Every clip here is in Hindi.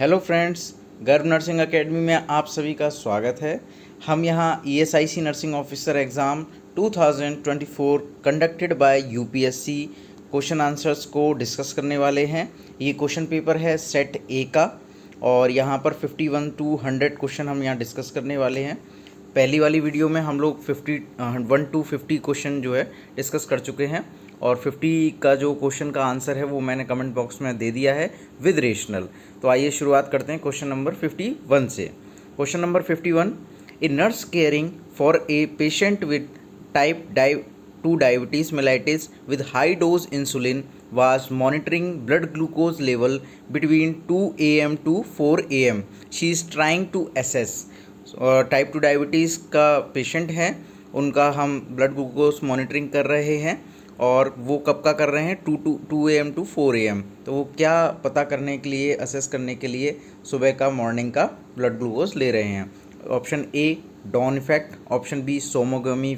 हेलो फ्रेंड्स, गर्व नर्सिंग एकेडमी में आप सभी का स्वागत है। हम यहाँ ESIC nursing officer exam 2024 conducted by UPSC question answers को डिस्कस करने वाले हैं। ये क्वेश्चन पेपर है सेट ए का और यहाँ पर 51 to 100 क्वेश्चन हम यहाँ डिस्कस करने वाले हैं। पहली वाली वीडियो में हम लोग 1 to 50 क्वेश्चन जो है डिस्कस कर चुके हैं और 50 का जो क्वेश्चन का आंसर है वो मैंने कमेंट बॉक्स में दे दिया है विद रेशनल। तो आइए शुरुआत करते हैं क्वेश्चन नंबर 51 से। Question number 51, a nurse caring for a patient with type 2 diabetes mellitus with high dose insulin was monitoring blood glucose level between 2 AM to 4 AM. She is trying to assess. Type 2 diabetes का पेशेंट है, उनका हम ब्लड ग्लूकोज मॉनिटरिंग कर रहे हैं और वो कब का कर रहे हैं 2 AM to 4 AM। तो वो क्या पता करने के लिए, असेस करने के लिए सुबह का मॉर्निंग का ब्लड ग्लूकोज ले रहे हैं। Option a dawn effect, option b Somogyi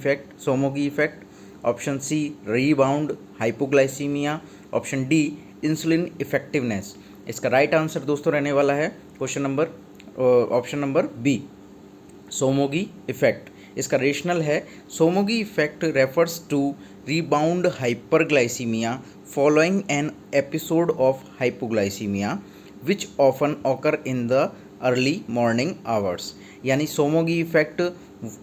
effect, option c rebound hypoglycaemia, option d insulin effectiveness. इसका राइट आंसर दोस्तों रहने वाला है option number b Somogyi effect. इसका रेशनल है Somogyi effect refers to rebound hyperglycemia following an episode of hypoglycemia which often occur in the early morning hours। यानी सोमोगी इफेक्ट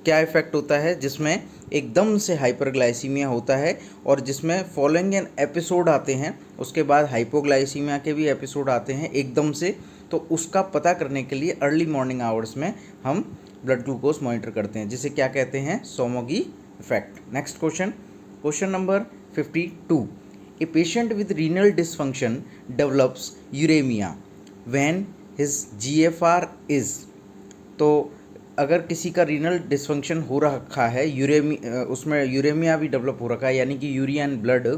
क्या इफेक्ट होता है जिसमें एकदम से हाइपरग्लाइसीमिया होता है और जिसमें फॉलोइंग एन एपिसोड आते हैं, उसके बाद हाइपोग्लाइसीमिया के भी एपिसोड आते हैं एकदम से। तो उसका पता करने के लिए अर्ली मॉर्निंग आवर्स में हम ब्लड ग्लूकोज मॉनिटर करते हैं, जिसे क्या कहते हैं, Somogyi effect. Next question number 52, a patient with renal dysfunction develops uraemia when his GFR is. तो अगर किसी का रीनल डिसफंक्शन हो रखा है, उसमें यूरेमिया भी डेवलप हो रखा है, यानी कि यूरिया एंड ब्लड,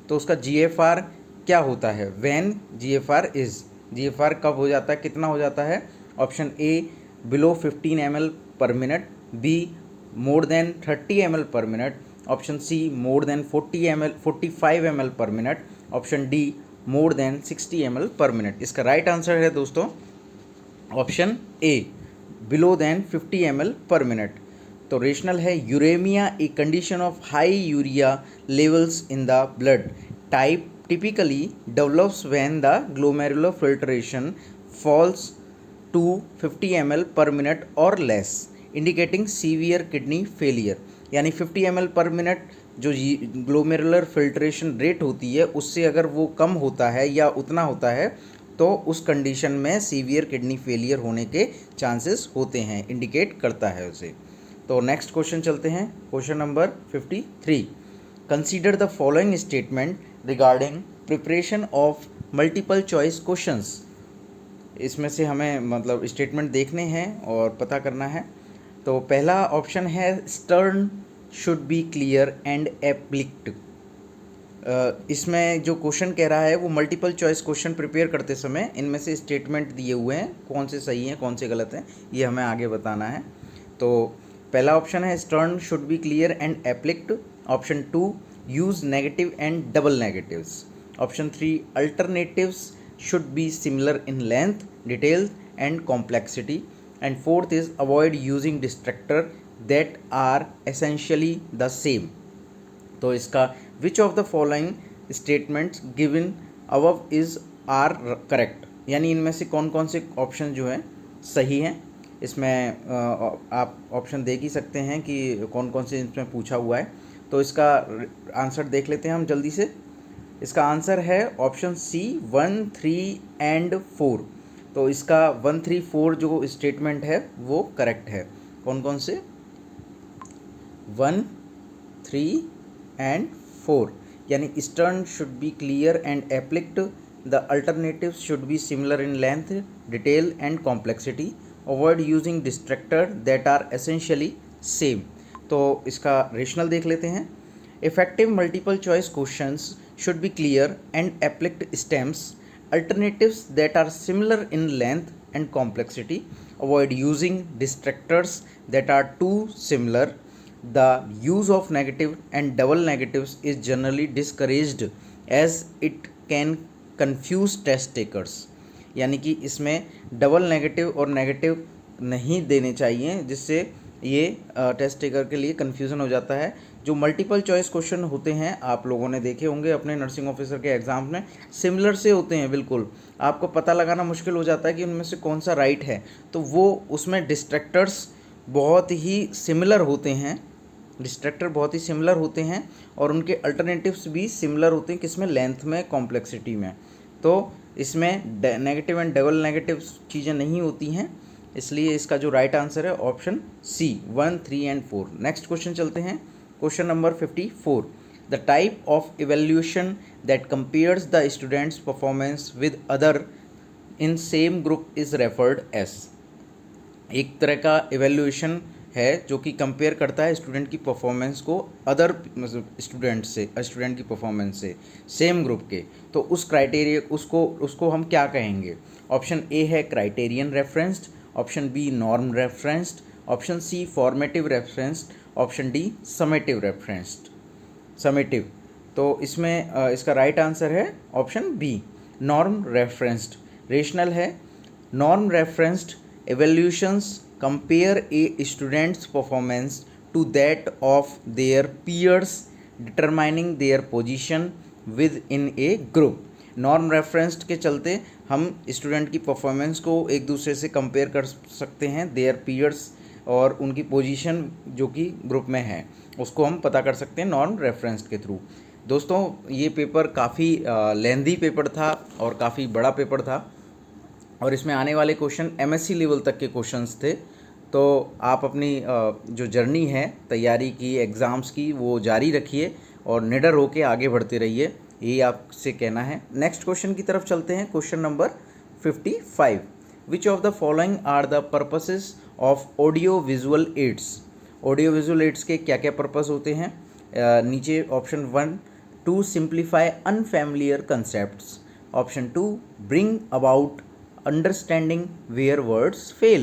तो उसका GFR क्या होता है, व्हेन GFR इज। GFR कब हो जाता है, कितना हो जाता है? Option A below 15 ml per minute, B more than 30 ml per minute, option C more than 45 ml per minute, option D more than 60 ml per minute. इसका राइट आंसर है दोस्तों option A below than 50 ml per minute. तो रेशनल है uraemia a condition of high urea levels in the blood type typically develops when the glomerular filtration falls to 50 ml per minute और less, indicating severe kidney failure. यानी 50 ml पर मिनट जो ग्लोमेरुलर फिल्ट्रेशन रेट होती है, उससे अगर वो कम होता है या उतना होता है तो उस कंडीशन में सीवियर किडनी फेलियर होने के चांसेस होते हैं, इंडिकेट करता है उसे। तो नेक्स्ट क्वेश्चन चलते हैं, question number 53, consider the following statement regarding preparation of multiple choice questions. इसमें से हमें मतलब स्टेटमेंट देखने हैं और पता करना है। तो पहला ऑप्शन है stem should be clear and explicit. इसमें जो क्वेश्चन कह रहा है वो मल्टीपल चॉइस क्वेश्चन प्रिपेयर करते समय इनमें से स्टेटमेंट दिए हुए हैं, कौन से सही हैं कौन से गलत हैं, ये हमें आगे बताना है। तो पहला ऑप्शन है stem should be clear and explicit, option 2 use negative and double negatives, option 3 alternatives should be similar in length, detail and complexity, and fourth is avoid using distractor that are essentially the same। तो इसका which of the following statements given above is are correct, यानी इनमें से कौन कौन से ऑप्शन जो हैं सही हैं। इसमें आप ऑप्शन देख ही सकते हैं कि कौन कौन से इसमें पूछा हुआ है। तो इसका आंसर देख लेते हैं हम जल्दी से। इसका आंसर है ऑप्शन सी 1, 3 एंड 4। तो इसका 1, 3, 4 जो स्टेटमेंट है वो करेक्ट है। कौन कौन से? 1, 3 एंड 4, यानी stem should be clear and explicit, the alternative should be similar in length, detail and complexity, avoid using distractor that are essentially same. तो इसका रेशनल देख लेते हैं। Effective multiple choice questions should be clear and applied stems, alternatives that are similar in length and complexity, avoid using distractors that are too similar, the use of negative and double negatives is generally discouraged as it can confuse test takers। यानी कि इसमें डबल नेगेटिव और नेगेटिव नहीं देने चाहिए, जिससे ये टेस्ट टेकर के लिए कन्फ्यूज़न हो जाता है। जो मल्टीपल चॉइस क्वेश्चन होते हैं आप लोगों ने देखे होंगे अपने नर्सिंग ऑफिसर के एग्ज़ाम में, सिमिलर से होते हैं बिल्कुल, आपको पता लगाना मुश्किल हो जाता है कि उनमें से कौन सा राइट है। तो वो उसमें डिस्ट्रैक्टर्स बहुत ही सिमिलर होते हैं, डिस्ट्रैक्टर बहुत ही सिमिलर होते हैं और उनके अल्टरनेटिव्स भी सिमिलर होते हैं, किसमें, लेंथ में, कॉम्प्लेक्सिटी में। तो इसमें नेगेटिव एंड डबल नेगेटिव चीज़ें नहीं होती हैं, इसलिए इसका जो राइट आंसर है option C 1, 3 and 4। Next question चलते हैं, question number 54। The type of evaluation that compares the students performance with other in same group is referred as. एक तरह का इवेल्यूएशन है जो कि कंपेयर करता है स्टूडेंट की परफॉर्मेंस को अदर स्टूडेंट से, स्टूडेंट की परफॉर्मेंस से सेम ग्रुप के। तो उस क्राइटेरिया उसको हम क्या कहेंगे? ऑप्शन ए है criterion referenced, option b norm referenced, option c formative referenced, option d summative referenced, summative. तो इसमें इसका राइट आंसर है option b norm referenced. Rational है, norm referenced evaluations compare a student's performance to that of their peers determining their position within a group। Norm referenced के चलते हम स्टूडेंट की परफॉर्मेंस को एक दूसरे से कंपेयर कर सकते हैं, देयर पीयर्स और उनकी पोजीशन जो कि ग्रुप में है उसको हम पता कर सकते हैं नॉर्म रेफरेंस्ड के थ्रू। दोस्तों ये पेपर काफ़ी लेंदी पेपर था और काफ़ी बड़ा पेपर था और इसमें आने वाले क्वेश्चन एमएससी लेवल तक के क्वेश्चंस थे। तो आप अपनी जो जर्नी है तैयारी की, एग्ज़ाम्स की, वो जारी रखिए और निडर होकर आगे बढ़ते रहिए, यही आपसे कहना है। नेक्स्ट क्वेश्चन की तरफ चलते हैं, question number 55। Which of the following are the purposes of audio visual aids. Audio visual aids के क्या क्या पर्पस होते हैं? नीचे option 1 to simplify unfamiliar concepts, option 2 bring about understanding where words fail,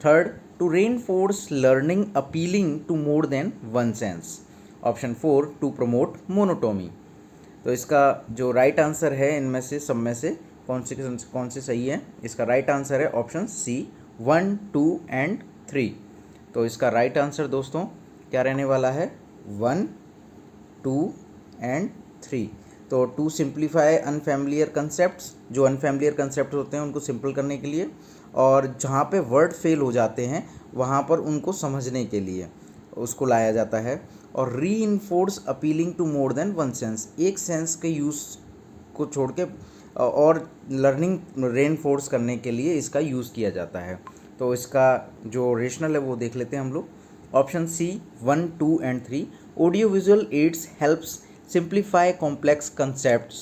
third to reinforce learning appealing to more than one sense, option 4 to promote monotony। तो इसका जो राइट आंसर है इनमें से सब में से कौन से सही है? इसका राइट आंसर है ऑप्शन सी 1, 2 एंड 3। तो इसका राइट आंसर दोस्तों क्या रहने वाला है? 1, 2 एंड 3। तो टू सिंप्लीफाई अनफैमिलियर कंसेप्ट्स, जो अनफैमिलियर कंसेप्ट होते हैं उनको सिंपल करने के लिए, और जहाँ पे वर्ड फेल हो जाते हैं वहाँ पर उनको समझने के लिए उसको लाया जाता है। और reinforce appealing to more than one sense, एक सेंस के यूज़ को छोड़ के और लर्निंग रेनफोर्स करने के लिए इसका यूज़ किया जाता है। तो इसका जो रेशनल है वो देख लेते हैं हम लोग। Option C 1, 2 and 3। Audio visual aids helps simplify complex concepts,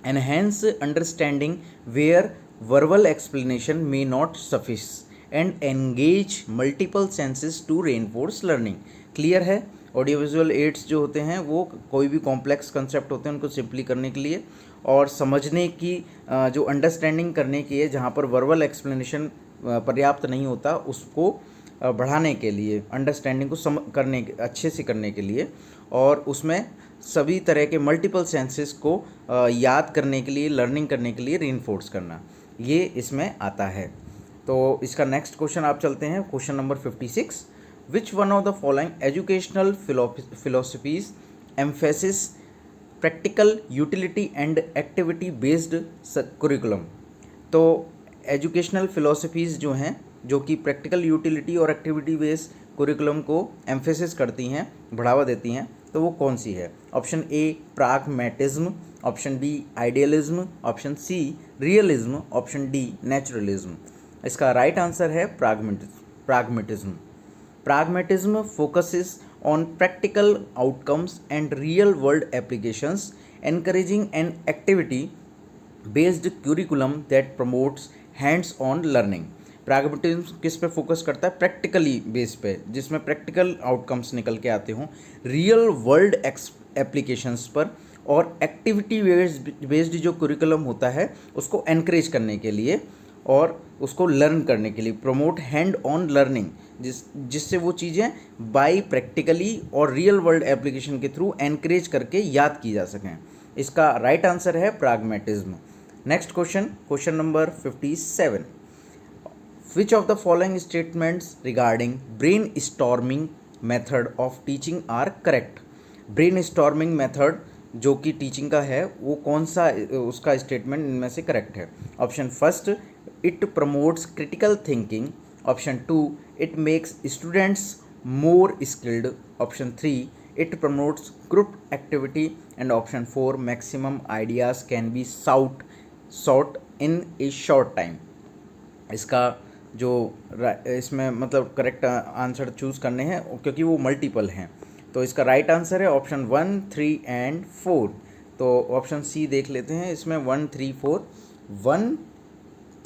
enhance understanding where verbal explanation may not suffice, and engage multiple senses to reinforce learning। Clear है? ऑडियो विजुअल एड्स जो होते हैं वो कोई भी कॉम्प्लेक्स कंसेप्ट होते हैं उनको सिंपली करने के लिए और समझने की जो अंडरस्टैंडिंग करने की है, जहाँ पर वर्बल एक्सप्लेनेशन पर्याप्त नहीं होता उसको बढ़ाने के लिए, अंडरस्टैंडिंग को अच्छे से करने के लिए, और उसमें सभी तरह के मल्टीपल सेंसेस को याद करने के लिए, लर्निंग करने के लिए रीइंफोर्स करना, ये इसमें आता है। तो इसका नेक्स्ट क्वेश्चन आप चलते हैं, question number 56। Which one of the following educational philosophies emphasis practical utility and activity based curriculum. तो एजुकेशनल फिलोसफीज़ जो हैं जो कि प्रैक्टिकल यूटिलिटी और एक्टिविटी बेस्ड करिकुलम को एम्फेसिस करती हैं, बढ़ावा देती हैं, तो वो कौन सी है? Option a pragmatism, option b idealism, option c realism, option d naturalism. इसका राइट आंसर है pragmatism. Pragmatism focuses on practical outcomes and real world applications, encouraging an activity based curriculum that promotes hands on learning. Pragmatism किस पे फोकस करता है? प्रैक्टिकली बेस पे, जिसमें प्रैक्टिकल आउटकम्स निकल के आते हों, रियल वर्ल्ड एप्लीकेशंस पर, और एक्टिविटी बेस्ड जो करिकुलम होता है उसको एनकरेज करने के लिए और उसको लर्न करने के लिए, प्रमोट हैंड ऑन लर्निंग, जिससे वो चीज़ें बाई प्रैक्टिकली और रियल वर्ल्ड एप्लीकेशन के थ्रू एनकरेज करके याद की जा सकें। इसका राइट आंसर है pragmatism. Next question number 57. Which of the following statements regarding brainstorming method of teaching are correct? brainstorming method जो कि टीचिंग का है वो कौन सा उसका स्टेटमेंट इनमें से करेक्ट है? Option first, it promotes critical thinking. Option two, it makes students more skilled. Option three, it promotes group activity. And option four, maximum ideas can be sought in a short time. इसका जो इसमें मतलब करेक्ट आंसर चूज़ करने हैं क्योंकि वो मल्टीपल हैं. तो इसका राइट आंसर है ऑप्शन 1, 3 एंड 4. तो ऑप्शन सी देख लेते हैं. इसमें 1, 3, 4, 1,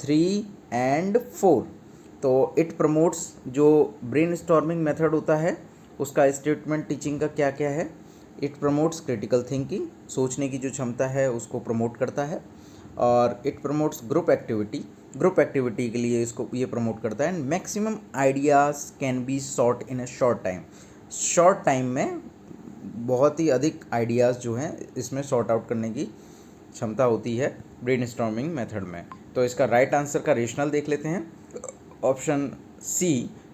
3 एंड 4. तो इट प्रमोट्स जो ब्रेनस्टॉर्मिंग मेथड होता है उसका स्टेटमेंट टीचिंग का क्या क्या है? इट प्रमोट्स क्रिटिकल थिंकिंग, सोचने की जो क्षमता है उसको प्रमोट करता है. और इट प्रमोट्स ग्रुप एक्टिविटी के लिए इसको ये प्रमोट करता है. And maximum ideas can be sought in a short time में बहुत ही अधिक आइडियाज़ जो हैं इसमें सॉर्ट आउट करने की क्षमता होती है ब्रेनस्टॉर्मिंग मेथड में. तो इसका राइट आंसर का रेशनल देख लेते हैं. Option C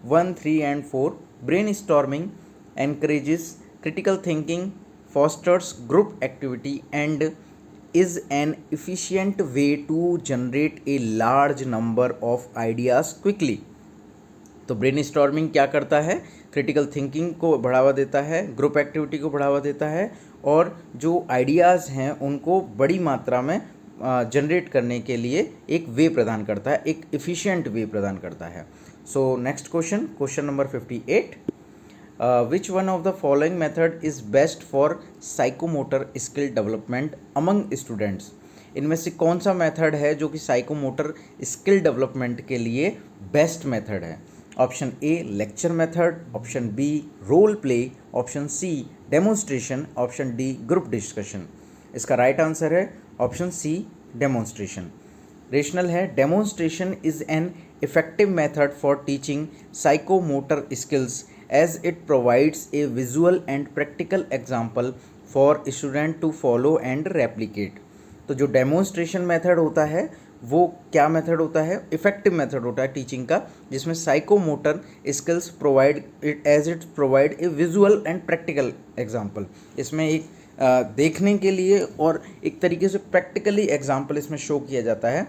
1, 3 and 4. Brainstorming encourages critical thinking, fosters group activity and is an efficient way to generate a large number of ideas quickly. तो ब्रेनस्टॉर्मिंग क्या करता है? क्रिटिकल थिंकिंग को बढ़ावा देता है, ग्रुप एक्टिविटी को बढ़ावा देता है और जो आइडियाज़ हैं उनको बड़ी मात्रा में जनरेट करने के लिए एक वे प्रदान करता है, एक एफिशिएंट वे प्रदान करता है. So next question number 58. Which one of the following method is best for psychomotor skill development among students? इनमें से कौन सा मेथड है जो कि साइकोमोटर स्किल डेवलपमेंट के लिए बेस्ट मेथड है? Option A lecture method, option B role play, option C demonstration, option D group discussion. इसका राइट आंसर है ऑप्शन सी डेमोन्स्ट्रेशन. रेशनल है demonstration is an effective method for teaching psychomotor skills as it provides a visual and practical example for student to follow and replicate. तो जो डेमोन्स्ट्रेशन मेथड होता है वो क्या मेथड होता है? इफेक्टिव मेथड होता है टीचिंग का जिसमें psychomotor skills provide it provide a visual and practical example. इसमें एक देखने के लिए और एक तरीके से प्रैक्टिकली एग्जाम्पल इसमें शो किया जाता है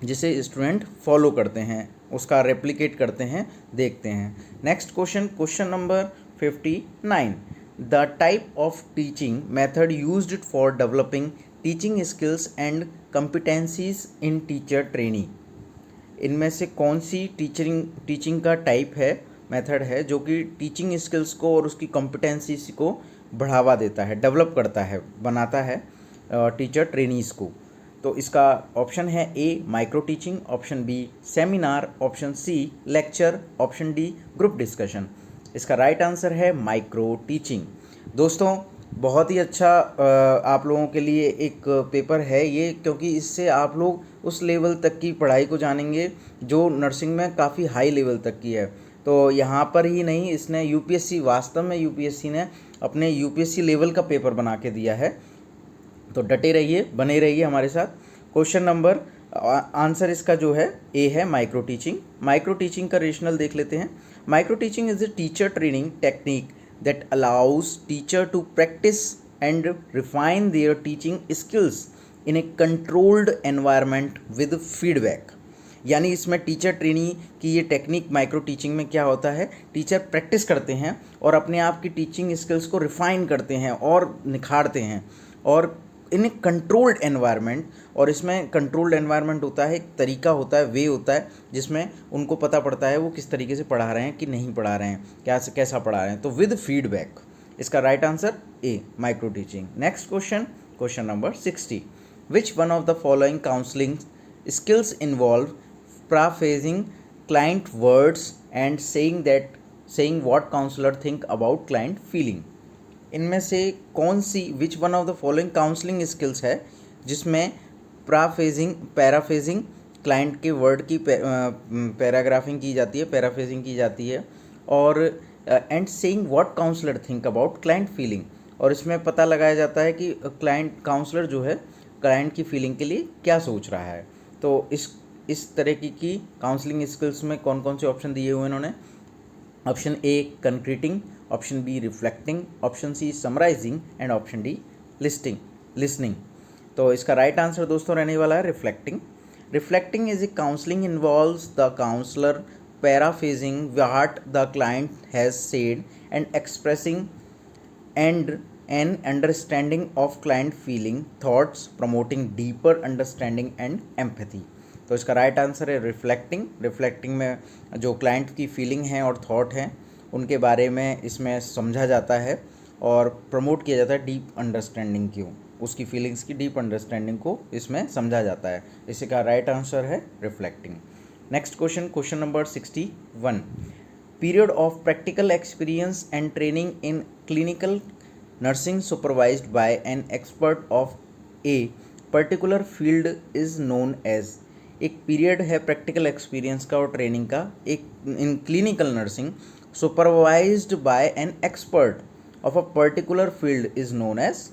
जिसे स्टूडेंट फॉलो करते हैं, उसका रेप्लिकेट करते हैं, देखते हैं. Next question number 59. The type of teaching method used for developing teaching skills and competencies in teacher trainee. इनमें से कौन सी टीचिंग का टाइप है, मेथड है जो कि टीचिंग स्किल्स को और उसकी कॉम्पिटेंसीज को बढ़ावा देता है, डेवलप करता है, बनाता है टीचर ट्रेनीज़ को? तो इसका ऑप्शन है a micro teaching, option b seminar, option c lecture, option D group discussion. इसका राइट आंसर है माइक्रो टीचिंग. दोस्तों बहुत ही अच्छा आप लोगों के लिए एक पेपर है ये, क्योंकि इससे आप लोग उस लेवल तक की पढ़ाई को जानेंगे जो नर्सिंग में काफ़ी हाई लेवल तक की है. तो यहाँ पर ही नहीं, इसने यूपीएससी, वास्तव में यूपीएससी ने अपने यूपीएससी लेवल का पेपर बना के दिया है. तो डटे रहिए, बने रहिए हमारे साथ. क्वेश्चन नंबर आंसर इसका जो है ए है माइक्रो टीचिंग. माइक्रो टीचिंग का रेशनल देख लेते हैं. Micro teaching is a teacher training technique that allows teacher to practise and refine their teaching skills in a controlled environment with feedback. यानी इसमें टीचर ट्रेनी की ये टेक्निक माइक्रो टीचिंग में क्या होता है, टीचर प्रैक्टिस करते हैं और अपने आप की टीचिंग स्किल्स को रिफाइन करते हैं और निखारते हैं और इन ए कंट्रोल्ड एनवायरनमेंट. और इसमें कंट्रोल्ड एनवायरनमेंट होता है, एक तरीका होता है, वे होता है जिसमें उनको पता पड़ता है वो किस तरीके से पढ़ा रहे हैं कि नहीं पढ़ा रहे हैं, कैसा पढ़ा रहे हैं. तो विद फीडबैक. इसका right answer A micro teaching. Next question number 60. Which one of the following counselling skills involve paraphrasing client words and saying what counselor think about client feeling. इनमें से कौन सी which one of the following counselling skills है जिसमें पैराफ्रेजिंग क्लाइंट के वर्ड की पैराग्राफिंग की जाती है, पैराफ्रेजिंग की जाती है, और and saying what counsellor think about client feeling. और इसमें पता लगाया जाता है कि काउंसलर जो है क्लाइंट की फीलिंग के लिए क्या सोच रहा है। तो इस तरह की काउंसलिंग स्किल्स में कौन कौन से ऑप्शन दिए हुए इन्होंने। Option A concreting, option B reflecting, option C summarising and option D listening. तो इसका राइट आंसर दोस्तों रहने वाला है reflecting. Reflecting is a counselling involves the counsellor paraphrasing what the client has said and expressing and an understanding of client feeling thoughts, promoting deeper understanding and empathy। तो इसका राइट आंसर है रिफ्लेक्टिंग। रिफ्लेक्टिंग में जो क्लाइंट की फीलिंग है और थॉट हैं उनके बारे में इसमें समझा जाता है और प्रमोट किया जाता है डीप अंडरस्टैंडिंग की, उसकी फीलिंग्स की डीप अंडरस्टैंडिंग को इसमें समझा जाता है। इसका राइट आंसर है reflecting. Next question, question number 61। Period of practical experience and training in clinical nursing supervised by an expert of a particular field is known as. एक पीरियड है प्रैक्टिकल एक्सपीरियंस का और ट्रेनिंग का एक in clinical nursing supervised by an expert of a particular field is known as.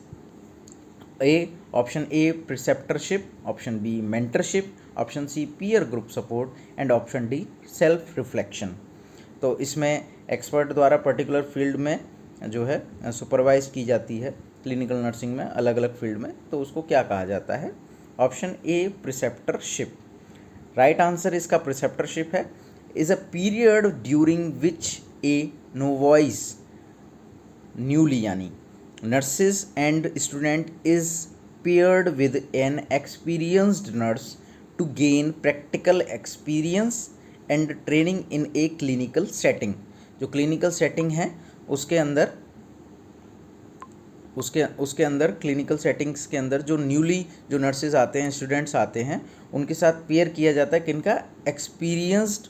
A option A preceptorship, option b mentorship, option c peer group support and option D self reflection. तो इसमें एक्सपर्ट द्वारा पर्टिकुलर फील्ड में जो है सुपरवाइज की जाती है क्लिनिकल नर्सिंग में अलग अलग फील्ड में, तो उसको क्या कहा जाता है। ऑप्शन ए प्रिसेप्टरशिप। राइट आंसर इसका प्रिसेप्टरशिप है। Is a period during which a novice newly यानी nurses and student is paired with an experienced nurse to gain practical experience and training in a clinical setting। जो clinical setting है उसके अंदर उसके अंदर क्लिनिकल सेटिंग्स के अंदर जो न्यूली जो नर्सेज आते हैं स्टूडेंट्स आते हैं उनके साथ पेयर किया जाता है किनका, एक्सपीरियंस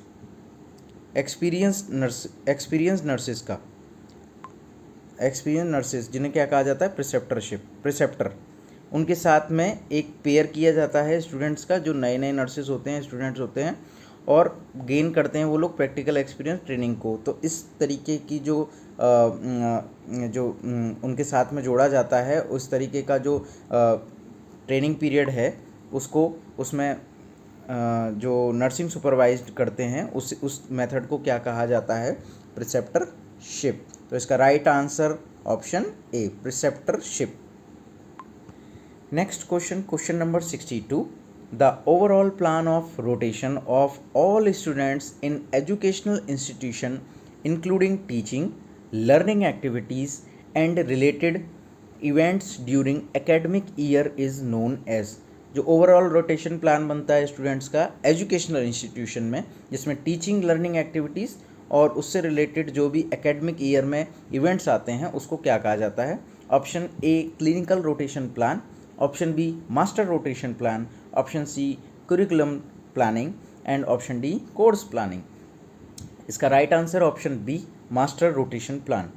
नर्सेज जिन्हें क्या कहा जाता है प्रिसेप्टर। उनके साथ में एक पेयर किया जाता है स्टूडेंट्स का, जो नए नए नर्सेज होते हैं स्टूडेंट्स होते हैं और गेन करते हैं वो लोग प्रैक्टिकल एक्सपीरियंस ट्रेनिंग को। तो इस तरीके की जो उनके साथ में जोड़ा जाता है उस तरीके का जो ट्रेनिंग पीरियड है उसको उसमें जो नर्सिंग सुपरवाइज्ड करते हैं उस मेथड को क्या कहा जाता है, प्रिसेप्टरशिप। तो इसका right answer option A preceptorship. Next question, question number 62। The overall plan of rotation of all students in educational institution including teaching, learning activities and related events during academic year is known as. जो ओवरऑल रोटेशन प्लान बनता है स्टूडेंट्स का एजुकेशनल इंस्टीट्यूशन में, जिसमें टीचिंग, लर्निंग एक्टिविटीज़ और उससे रिलेटेड जो भी एकेडमिक ईयर में इवेंट्स आते हैं उसको क्या कहा जाता है। Option A clinical rotation plan, option B master rotation plan, option C curriculum planning and option D course planning. इसका right answer option B master rotation plan.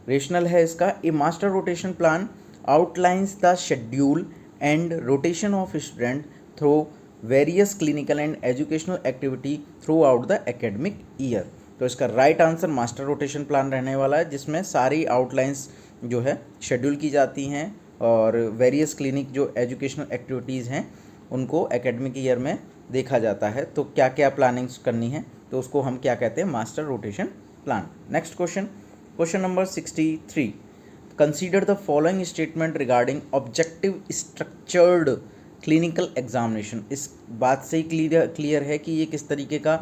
Rationale है इसका, a master rotation plan outlines the schedule and rotation of student through various clinical and educational activity throughout the academic year. तो इसका right answer master rotation plan रहने वाला है, जिसमें सारी आउटलाइंस जो है शेड्यूल की जाती हैं और वेरियस क्लिनिक जो एजुकेशनल एक्टिविटीज़ हैं उनको एकेडमिक ईयर में देखा जाता है। तो क्या क्या प्लानिंग्स करनी है तो उसको हम क्या कहते हैं, master rotation plan. Next question, question number 63। Consider the following statement regarding objective structured clinical examination. इस बात से ही क्लियर है कि ये किस तरीके का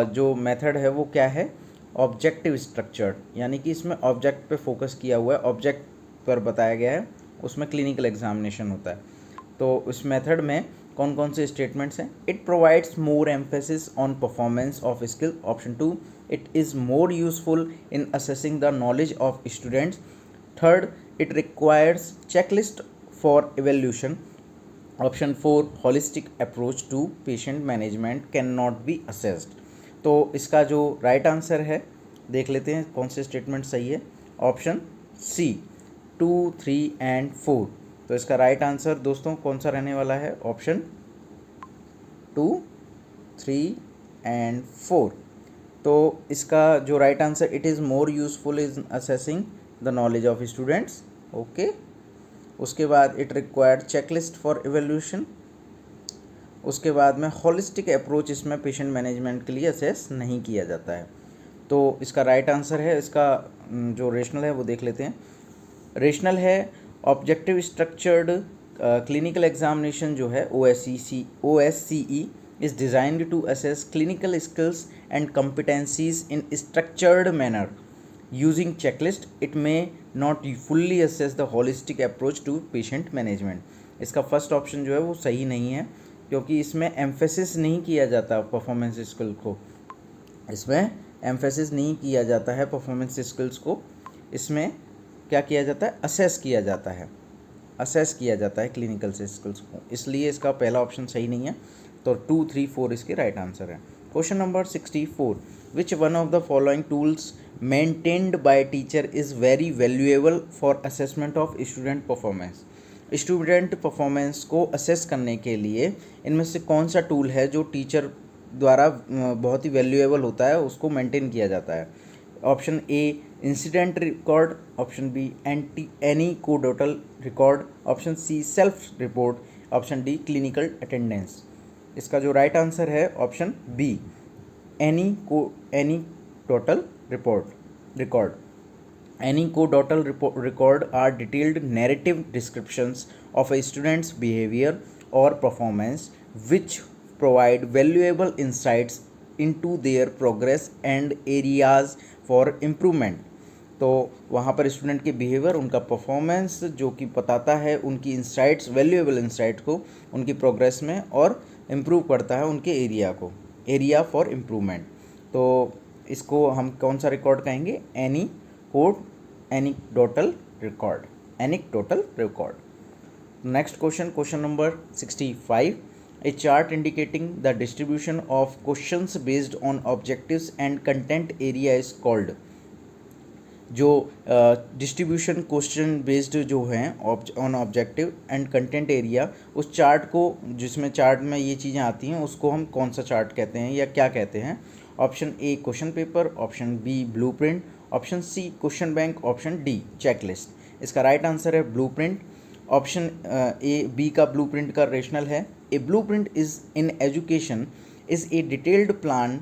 जो मेथड है वो क्या है, ऑब्जेक्टिव स्ट्रक्चर्ड, यानी कि इसमें ऑब्जेक्ट पे फोकस किया हुआ है, ऑब्जेक्ट पर बताया गया है, उसमें क्लिनिकल एग्जामिनेशन होता है। तो उस मेथड में कौन कौन से स्टेटमेंट्स हैं। It provides more emphasis on performance of skill, option 2 it is more useful in assessing the knowledge of students, third it requires checklist for evaluation, option 4 holistic approach to patient management can not be assessed. तो इसका जो राइट आंसर है देख लेते हैं कौन से स्टेटमेंट सही है। Option C 2, 3 and 4। तो इसका राइट आंसर दोस्तों कौन सा रहने वाला है, ऑप्शन 2, 3 एंड 4। तो इसका जो right answer, it is more useful in assessing the knowledge of students. Okay, उसके बाद it required checklist for evolution. उसके बाद में होलिस्टिक अप्रोच, इसमें पेशेंट मैनेजमेंट के लिए असेस नहीं किया जाता है। तो इसका राइट आंसर है, इसका जो रेशनल है वो देख लेते हैं। रेशनल है ऑब्जेक्टिव स्ट्रक्चर्ड क्लिनिकल एग्जामिनेशन जो है OSCE is designed to assess clinical skills and competencies in structured manner using checklist. It may not fully assess the holistic approach to patient management। इसका फर्स्ट ऑप्शन जो है वो सही नहीं है, क्योंकि इसमें एम्फेसिस नहीं किया जाता परफॉर्मेंस स्किल को, इसमें एम्फेसिस नहीं किया जाता है परफॉर्मेंस स्किल्स को। इसमें क्या किया जाता है, असेस किया जाता है, असेस किया जाता है क्लिनिकल स्किल्स को, इसलिए इसका पहला ऑप्शन सही नहीं है। तो 2, 3, 4 इसके राइट आंसर है। Question number 64, which one of the following tools maintained by teacher is very valuable for assessment of student performance. Student performance को असेस करने के लिए इनमें से कौन सा टूल है जो टीचर द्वारा बहुत ही वैल्यूएबल होता है, उसको मेंटेन किया जाता है। Option A incident record, option B anecdotal record, option C self report, option D clinical attendance. इसका जो राइट आंसर है option B anecdotal record. Anecdotal record are detailed narrative descriptions of a student's behavior or performance which provide valuable insights into their progress and areas for improvement। तो वहाँ पर स्टूडेंट के बिहेवियर, उनका परफॉर्मेंस जो कि बताता है उनकी इंसाइट्स, वैल्यूएबल इंसाइट को उनकी प्रोग्रेस में, और इम्प्रूव करता है उनके एरिया को, एरिया फॉर इम्प्रूवमेंट। तो इसको हम कौन सा रिकॉर्ड कहेंगे, anecdotal record. Next question number 65, a chart indicating the distribution of questions based on objectives and content area is called. जो डिस्ट्रीब्यूशन क्वेश्चन बेस्ड जो हैं on objective and content area, उस चार्ट को, जिसमें चार्ट में ये चीज़ें आती हैं, उसको हम कौन सा चार्ट कहते हैं या क्या कहते हैं। Option A question paper, option B blueprint, option C question bank, option D checklist. इसका राइट आंसर है ब्लूप्रिंट। ऑप्शन ए बी का ब्लूप्रिंट का रेशनल है, a blueprint is in education is a detailed plan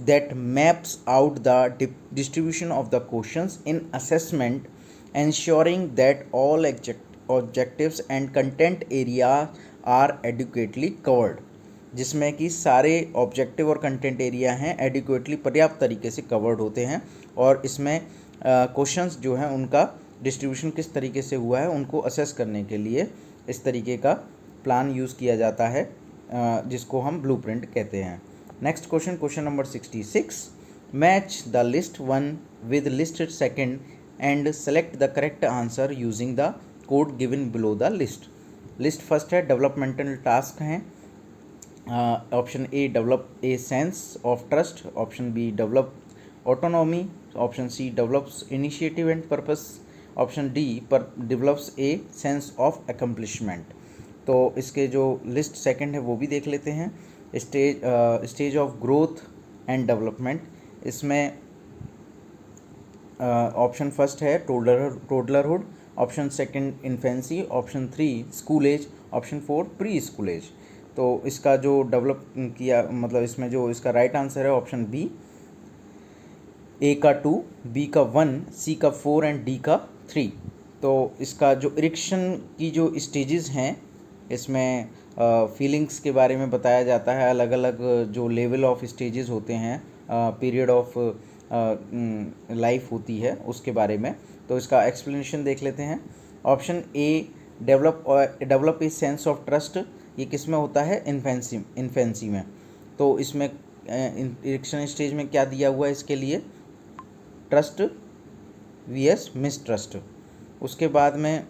that maps out the distribution of the questions in assessment, ensuring that all objectives and content area are adequately covered। जिसमें कि सारे ऑब्जेक्टिव और कंटेंट एरिया हैं एडिक्वेटली, पर्याप्त तरीके से कवर्ड होते हैं, और इसमें क्वेश्चंस जो हैं उनका डिस्ट्रीब्यूशन किस तरीके से हुआ है उनको असेस करने के लिए इस तरीके का प्लान यूज़ किया जाता है, जिसको हम ब्लूप्रिंट कहते हैं। Next question number 66, match the list 1 with list 2 and select the correct answer using the code given below the list. List first है डेवलपमेंटल टास्क हैं, option A develop a sense of trust, option B develop autonomy, option C develops initiative and purpose, option D पर develops a sense of accomplishment. तो इसके जो लिस्ट सेकंड है वो भी देख लेते हैं। Stage of growth and development, इसमें ऑप्शन फर्स्ट है toddlerhood, option second infancy, option 3 school age, option 4 preschool age. तो इसका जो डेवलप किया, मतलब इसमें जो इसका राइट आंसर है ऑप्शन बी, ए का 2, बी का 1, सी का 4 एंड डी का 3। तो इसका जो इरेक्शन की जो स्टेजेस हैं, इसमें फीलिंग्स के बारे में बताया जाता है, अलग अलग जो लेवल ऑफ स्टेजेस होते हैं, पीरियड ऑफ लाइफ होती है उसके बारे में। तो इसका एक्सप्लेनेशन देख लेते हैं। Option A develop a sense of trust, ये किस में होता है, इन्फेंसी में। तो इसमें इरेक्शन स्टेज में क्या दिया हुआ है इसके लिए, ट्रस्ट vs मिसट्रस्ट। उसके बाद में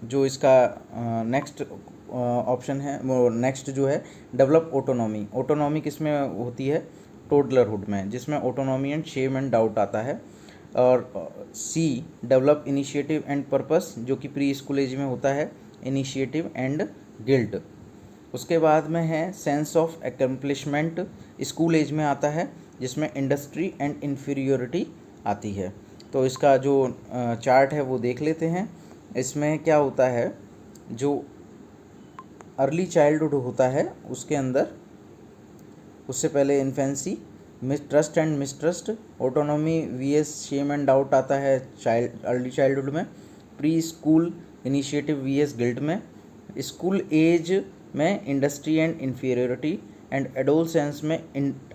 जो इसका नेक्स्ट ऑप्शन है, वो नेक्स्ट जो है डेवलप ऑटोनॉमी। ऑटोनॉमी किस में होती है, टोडलरहुड में, जिसमें autonomy and Shem and doubt आता है। और सी डेवलप इनिशिएटिव एंड पर्पस, जो कि प्री स्कूल एज में होता है, इनिशिएटिव एंड गिल्ट। उसके बाद में है sense of accomplishment, school age में आता है, जिसमें इंडस्ट्री एंड इन्फीरियोरिटी आती है। तो इसका जो चार्ट है वो देख लेते हैं। इसमें क्या होता है, जो अर्ली चाइल्डहुड होता है उसके अंदर, उससे पहले infancy, trust and mistrust, autonomy VS shame and doubt आता है अर्ली चाइल्डहुड में, preschool initiative VS guilt में, स्कूल एज में industry and inferiority, and adolescence में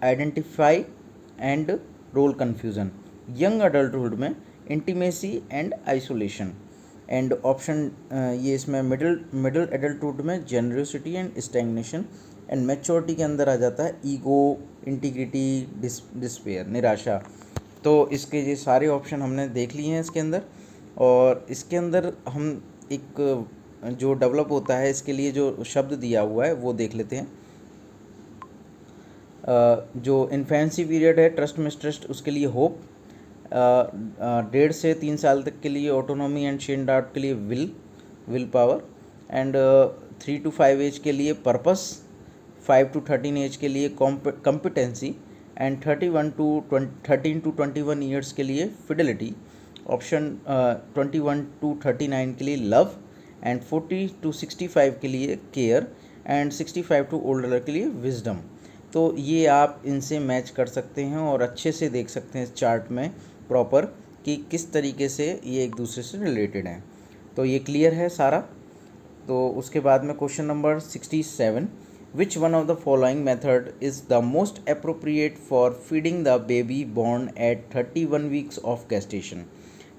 identify and role confusion, young adulthood में intimacy and isolation, and option ये इसमें मिडिल एडल्टहुड में generosity and stagnation, and maturity के अंदर आ जाता है ईगो, इंटीग्रिटी, डिस्पेयर, निराशा। तो इसके ये सारे ऑप्शन हमने देख लिए हैं इसके अंदर। और इसके अंदर हम एक जो डेवलप होता है इसके लिए जो शब्द दिया हुआ है वो देख लेते हैं। जो इन्फेंसी पीरियड है, ट्रस्ट मिसट्रस्ट, उसके लिए होप, 1.5 से 3 साल तक के लिए ऑटोनॉमी एंड शेम डाउट के लिए willpower, and 3 to 5 age के लिए पर्पस, 5 to 13 एज के लिए कॉम्पिटेंसी, एंड 13 to 21 ईयर्स के लिए फिडेलिटी, ऑप्शन 21 to 39 के लिए लव, एंड 40 to 65 के लिए केयर, एंड 65 to ओल्डर के लिए विजडम। तो ये आप इनसे मैच कर सकते हैं और अच्छे से देख सकते हैं इस चार्ट में प्रॉपर कि किस तरीके से ये एक दूसरे से रिलेटेड हैं। तो ये क्लियर है सारा। तो उसके बाद में question number 67, which one of the following method is the most appropriate for feeding the baby born at 31 weeks of gestation.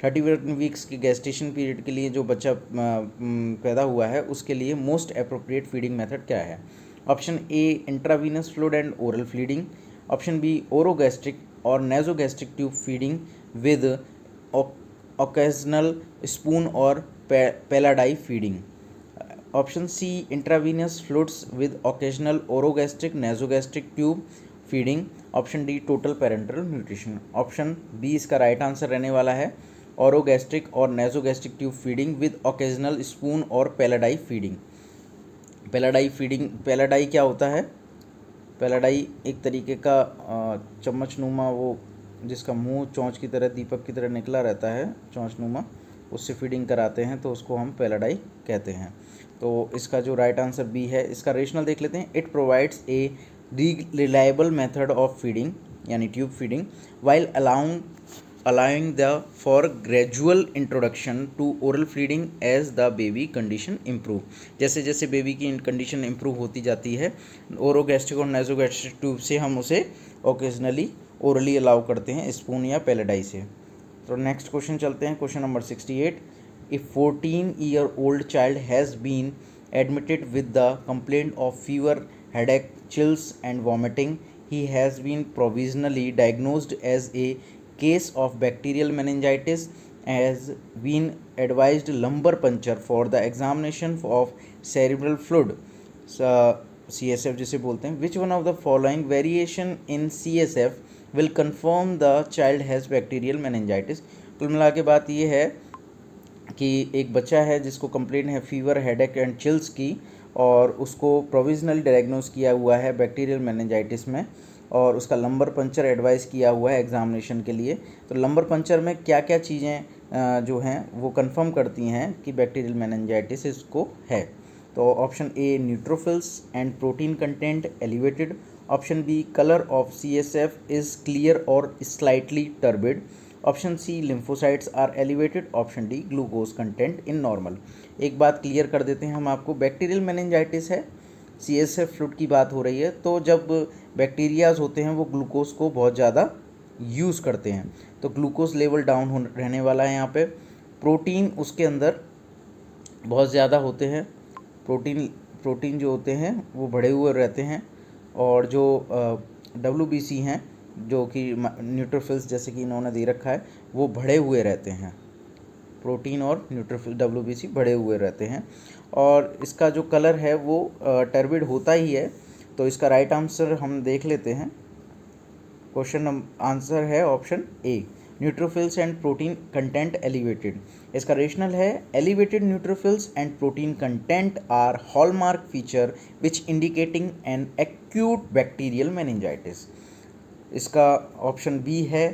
31 weeks के गेस्टेशन पीरियड के लिए जो बच्चा पैदा हुआ है उसके लिए मोस्ट अप्रोप्रिएट फीडिंग मेथड क्या है? Option A intravenous fluid and oral feeding, option B orogastric और nasogastric tube feeding with occasional spoon और paladai feeding, option C intravenous fluids with occasional orogastric nasogastric tube feeding, option D total parenteral nutrition. Option B इसका राइट आंसर रहने वाला है ओरोगैस्ट्रिक और nasogastric tube feeding with occasional spoon और पेलाडाई फीडिंग। पेलाडाई क्या होता है? पेलाडाई एक तरीके का चम्मच नुमा, वो जिसका मुंह चोंच की तरह, दीपक की तरह निकला रहता है, चोंच नुमा, उससे फीडिंग कराते हैं तो उसको हम पेलाडाई कहते हैं। तो इसका जो राइट आंसर बी है। इसका रेशनल देख लेते हैं। It provides a reliable method of feeding यानी tube feeding while allowing the for gradual introduction to oral feeding as the baby condition improve। जैसे जैसे बेबी की कंडीशन इम्प्रूव होती जाती है, ओरोगैस्ट्रिक और नेजोगैस्ट्रिक ट्यूब से हम उसे ओकेजनली ओरली अलाउ करते हैं स्पून या पेलेडाई से। तो नेक्स्ट क्वेश्चन चलते हैं, question number 68। If 14-year-old child has been admitted with the complaint of fever, headache, chills and vomiting, he has been provisionally diagnosed as a case of bacterial meningitis, has been advised lumbar puncture for the examination of cerebral fluid, CSF जिसे बोलते हैं। which one of the following variation in CSF will confirm the child has bacterial meningitis। कुल मिला के बात ये है कि एक बच्चा है जिसको कंप्लेंट है फीवर, हेडेक एंड चिल्स की, और उसको प्रोविजनल डायग्नोज किया हुआ है बैक्टीरियल मेनिंजाइटिस में, और उसका लंबर पंचर एडवाइस किया हुआ है एग्जामिनेशन के लिए। तो लंबर पंचर में क्या क्या चीज़ें जो हैं वो कंफर्म करती हैं कि बैक्टीरियल मेनिंजाइटिस इसको है? तो option A neutrophils and protein content elevated, option B colour of CSF is clear और slightly turbid, option C lymphocytes are elevated, option D glucose content in normal. एक बात क्लियर कर देते हैं हम आपको, बैक्टीरियल मेनिंजाइटिस है, CSF फ्लूइड की बात हो रही है। तो जब बैक्टीरियाज होते हैं वो ग्लूकोज को बहुत ज़्यादा यूज़ करते हैं, तो ग्लूकोज लेवल डाउन रहने वाला है यहाँ पे। प्रोटीन उसके अंदर बहुत ज़्यादा होते हैं, प्रोटीन जो होते हैं वो बढ़े हुए रहते हैं, और जो WBC हैं जो कि न्यूट्रोफिल्स जैसे कि इन्होंने दे रखा है वो बढ़े हुए रहते हैं, प्रोटीन और न्यूट्रोफिल WBC बढ़े हुए रहते हैं। और इसका जो कलर है वो टर्बिड होता ही है। तो इसका राइट आंसर हम देख लेते हैं। क्वेश्चन आंसर है option A, neutrophils and protein content elevated. इसका रेशनल है elevated neutrophils and protein content are hallmark feature which indicating an acute bacterial meningitis. इसका ऑप्शन बी है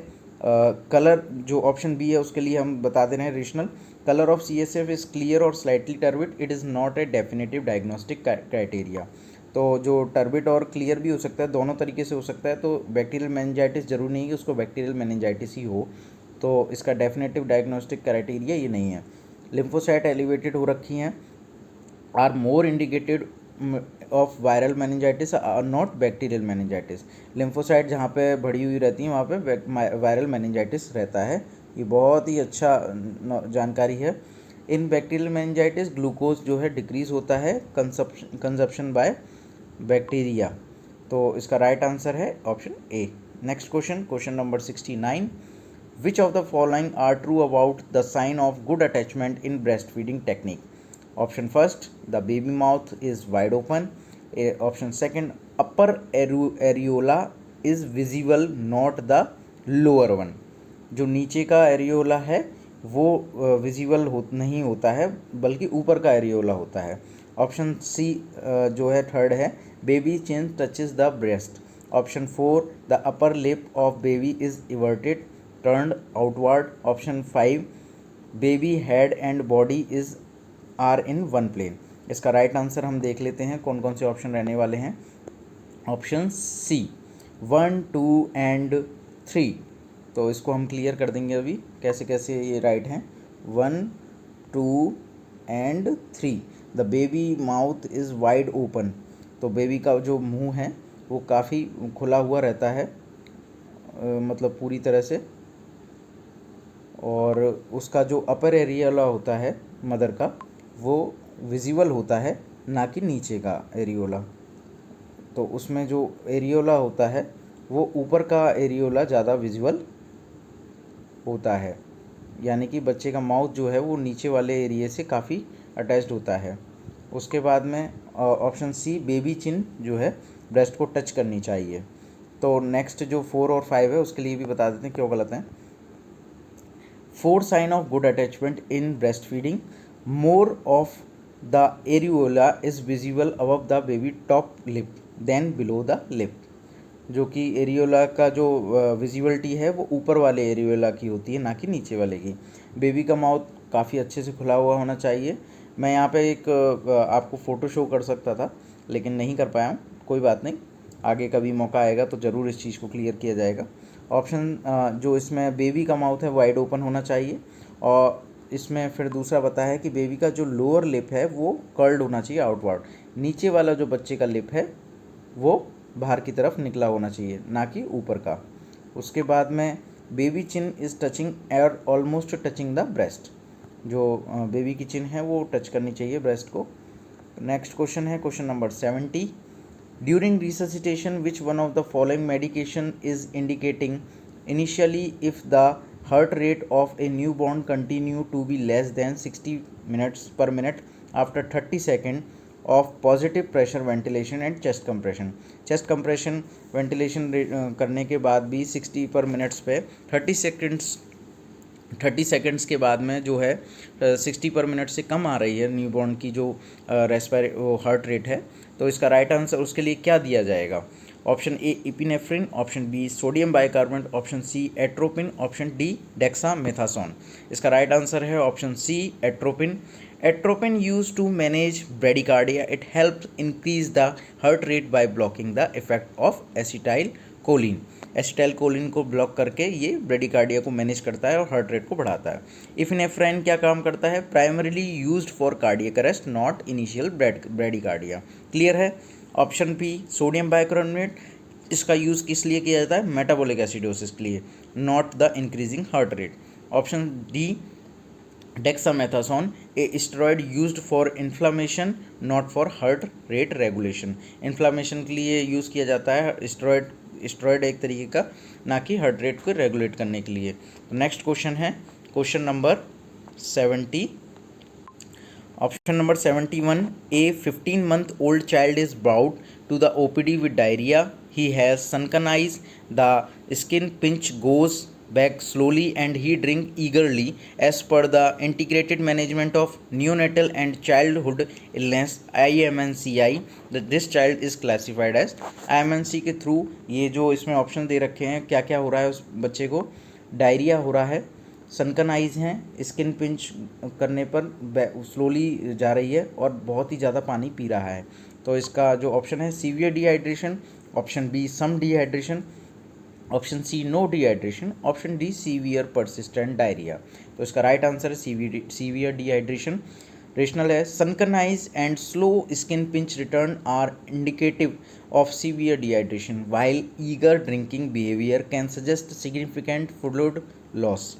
कलर, जो ऑप्शन बी है उसके लिए हम बता दे रहे हैं rationale colour of CSF is clear और slightly turbid, it is not a definitive diagnostic criteria. तो जो टर्बिड और क्लियर भी हो सकता है, दोनों तरीके से हो सकता है। तो बैक्टीरियल मेनिंजाइटिस जरूरी नहीं कि उसको बैक्टीरियल मेनिंजाइटिस ही हो, तो इसका डेफिनेटिव डायग्नोस्टिक क्राइटेरिया ये नहीं है। लिम्फोसाइट एलिवेटेड हो रखी हैं, are more indicated of viral meningitis are not bacterial meningitis. Lymphocyte जहाँ पे बढ़ी हुई रहती हैं वहाँ पे वायरल मेनिंजाइटिस रहता है। ये बहुत ही अच्छा जानकारी है। इन बैक्टीरियल मेनिंजाइटिस ग्लूकोज जो है डिक्रीज होता है कंजप्शन बाय बैक्टीरिया। तो इसका राइट आंसर है option A. Next question, question number 69, which of the following are true about the sign of good attachment in breastfeeding technique? Option first, the baby mouth is wide open. Option second, upper areola is visible, not the lower one. जो नीचे का एरियोला है वो विजिबल नहीं होता है, बल्कि ऊपर का एरियोला होता है। ऑप्शन सी जो है थर्ड है, baby chin touches the breast. Option 4, the upper lip of baby is everted turned outward. Option 5, baby head and body is are in one plane. इसका राइट आंसर हम देख लेते हैं कौन कौन से ऑप्शन रहने वाले हैं। Option C 1, 2 and 3। तो इसको हम क्लियर कर देंगे अभी कैसे कैसे ये राइट हैं। 1, 2 and 3। The baby mouth is wide open. तो बेबी का जो मुंह है वो काफ़ी खुला हुआ रहता है, मतलब पूरी तरह से। और उसका जो अपर एरियोला होता है मदर का, वो विजिबल होता है, ना कि नीचे का एरियोला। तो उसमें जो एरियोला होता है वो ऊपर का एरियोला ज़्यादा विजिबल होता है, यानी कि बच्चे का माउथ जो है वो नीचे वाले एरिए से काफ़ी अटैच्ड होता है। उसके बाद में ऑप्शन सी, बेबी चिन जो है ब्रेस्ट को टच करनी चाहिए। तो नेक्स्ट जो 4 और 5 है उसके लिए भी बता देते हैं क्यों गलत हैं। 4 sign of good attachment in breastfeeding, more of the areola is visible above the baby top lip than below the lip। जो कि एरियोला का जो विजिबिलिटी है वो ऊपर वाले एरियोला की होती है, ना कि नीचे वाले की। बेबी का माउथ काफ़ी अच्छे से खुला हुआ होना चाहिए। मैं यहाँ पे एक आपको फ़ोटो शो कर सकता था, लेकिन नहीं कर पाया हूँ। कोई बात नहीं, आगे कभी मौका आएगा तो ज़रूर इस चीज़ को क्लियर किया जाएगा। ऑप्शन जो इसमें बेबी का माउथ है वाइड ओपन होना चाहिए। और इसमें फिर दूसरा बताया है कि बेबी का जो लोअर लिप है वो कर्ल्ड होना चाहिए आउटवर्ड। नीचे वाला जो बच्चे का लिप है वो बाहर की तरफ निकला होना चाहिए, ना कि ऊपर का। उसके बाद में बेबी चिन इज़ टचिंग और ऑलमोस्ट टचिंग द ब्रेस्ट। जो बेबी की चिन है वो टच करनी चाहिए ब्रेस्ट को। नेक्स्ट क्वेश्चन है question number 70, during resuscitation which one of the following medication is indicating initially if the heart rate of a newborn continue to be less than 60 minutes per minute after 30 seconds of positive pressure ventilation and chest compression। chest compression ventilation करने के बाद भी 60 पर मिनट्स पे 30 सेकेंड्स के बाद में जो है 60 पर मिनट से कम आ रही है न्यूबॉर्न की जो हार्ट रेट है, तो इसका राइट आंसर उसके लिए क्या दिया जाएगा? Option A epinephrine, option B sodium bicarbonate, option C atropine, option D dexamethasone. इसका राइट आंसर है option C atropine. Atropine use to manage bradycardia, it helps increase the heart rate by blocking the effect of acetylcholine. Acetylcholine को ब्लॉक करके ये ब्रेडिकार्डिया को मैनेज करता है और हार्ट रेट को बढ़ाता है। इफिनेफ्रिन क्या काम करता है? Primarily used for cardiac arrest, not initial bradycardia. Clear है? ऑप्शन बी सोडियम बाइकार्बोनेट, इसका यूज़ किस लिए किया जाता है? मेटाबॉलिक एसिडोसिस के लिए, not the increasing heart rate. Option D dexamethasone, A steroid used for inflammation not for heart rate regulation. Inflammation के लिए यूज़ किया जाता है स्टेरॉयड एक तरीके का, ना कि हार्ट रेट को रेगुलेट करने के लिए। तो नेक्स्ट क्वेश्चन है question number 70। Option number 71, a 15-month-old child is brought to the OPD with diarrhea. He has sunken eyes. The skin pinch goes back slowly and he drink eagerly. As per the Integrated Management of Neonatal and Childhood Illness IMNCI, this child is classified as IMNC के थ्रू ये जो इसमें ऑप्शन दे रखे हैं क्या क्या हो रहा है उस बच्चे को? डायरिया हो रहा है, सनकन आइज हैं, स्किन पिंच करने पर स्लोली जा रही है और बहुत ही ज़्यादा पानी पी रहा है। तो इसका जो ऑप्शन है severe dehydration, option B some dehydration, option C no dehydration, option D severe persistent diarrhoea. तो इसका राइट आंसर है सीवियर डिहाइड्रेशन। रेशनल है sunken eyes and slow skin pinch return are indicative of severe dehydration while eager drinking behaviour can suggest significant fluid loss.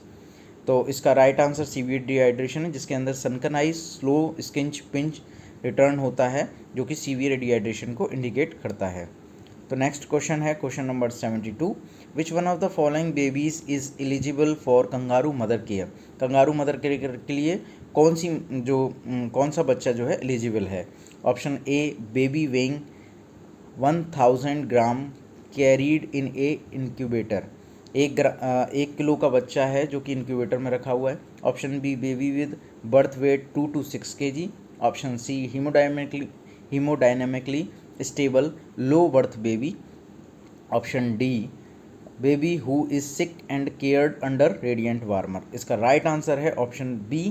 तो इसका राइट आंसर सीवियर डिहाइड्रेशन है, जिसके अंदर sunken eyes slow skin pinch return होता है, जो कि सीवियर डिहाइड्रेशन को इंडिकेट करता है। तो नेक्स्ट क्वेश्चन है question number 72, which one of the following babies is eligible for kangaroo mother care. Kangaroo mother care के लिए कौन सा बच्चा जो है एलिजिबल है। ऑप्शन ए बेबी वेइंग 1000 ग्राम कैरीड इन ए इंक्यूबेटर, 1 किलो का बच्चा है जो कि इंक्यूबेटर में रखा हुआ है। Option B baby with birth weight 2 to 6 kg। Option C haemodynamically stable low birth baby. Option D baby who is sick and cared under radiant warmer. इसका राइट आंसर है option B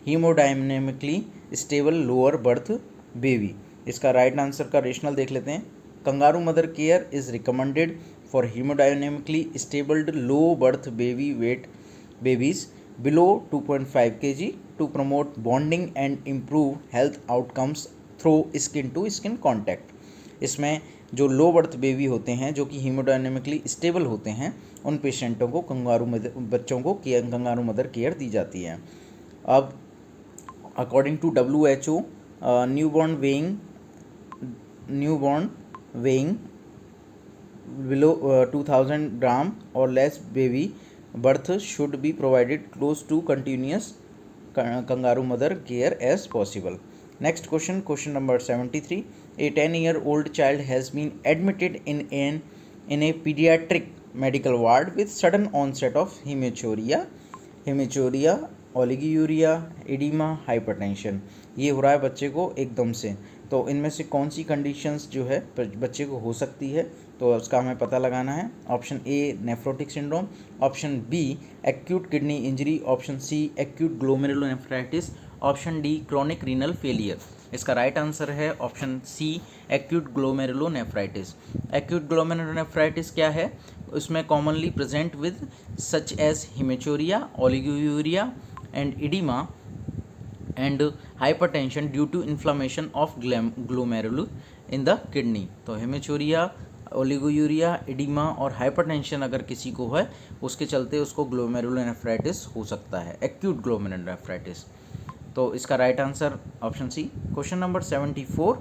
haemodynamically stable lower birth baby. इसका राइट आंसर का रेशनल देख लेते हैं। Kangaroo mother care is recommended for haemodynamically stabled low birth baby weight babies below 2.5 kg to promote bonding and improve health outcomes through skin to skin contact। इसमें जो लो बर्थ बेबी होते हैं जो कि हीमोडायनेमिकली स्टेबल होते हैं, उन पेशेंटों को बच्चों को कंगारू मदर केयर दी जाती है। अब according to WHO newborn weighing below 2000 gram और less baby birth should be provided close to continuous kangaroo mother care as possible। Next question number 73, a 10-year-old child has been admitted in a pediatric medical ward with sudden onset of hematuria, oliguria, edema, hypertension। ये हो रहा है बच्चे को एकदम से। तो इनमें से कौन सी कंडीशंस जो है बच्चे को हो सकती है, तो उसका हमें पता लगाना है। Option A nephrotic syndrome, option B acute kidney injury, option C acute glomerulonephritis, option D chronic renal failure. इसका राइट आंसर है option C acute glomerulonephritis. Acute glomerulonephritis क्या है, उसमें commonly present with such as haematuria, oliguria and oedema and hypertension due to inflammation of glomeruli in the kidney. तो हेमेचोरिया, ओलिगोयूरिया, एडिमा और हाइपरटेंशन अगर किसी को है, उसके चलते उसको ग्लोमेरुलोनेफ्राइटिस हो सकता है, एक्यूट ग्लोमेरुलोनेफ्राइटिस। तो इसका right answer option C. Question number 74,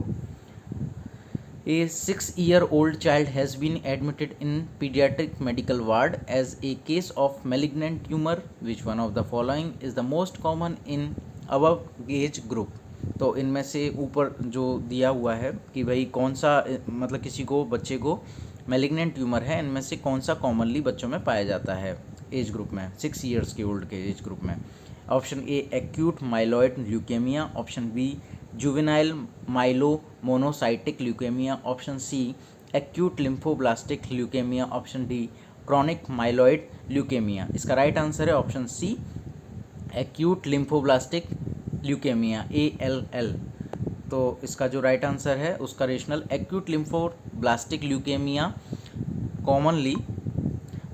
A 6-year-old child has been admitted in pediatric medical ward as a case of malignant tumor. Which one of the following is the most common in above age group? तो इनमें से ऊपर जो दिया हुआ है कि भाई कौन सा, मतलब किसी को बच्चे को मेलिग्नेंट ट्यूमर है, इनमें से कौन सा कॉमनली बच्चों में पाया जाता है एज ग्रुप में, 6 ईयर्स के ओल्ड के एज ग्रुप में। Option A acute myeloid leukaemia, option B juvenile myelomonocytic leukaemia, option C acute lymphoblastic leukaemia, option D chronic myeloid leukaemia. इसका राइट आंसर है option C acute lymphoblastic leukaemia, ALL। तो इसका जो राइट आंसर है उसका rationale acute lymphoblastic leukaemia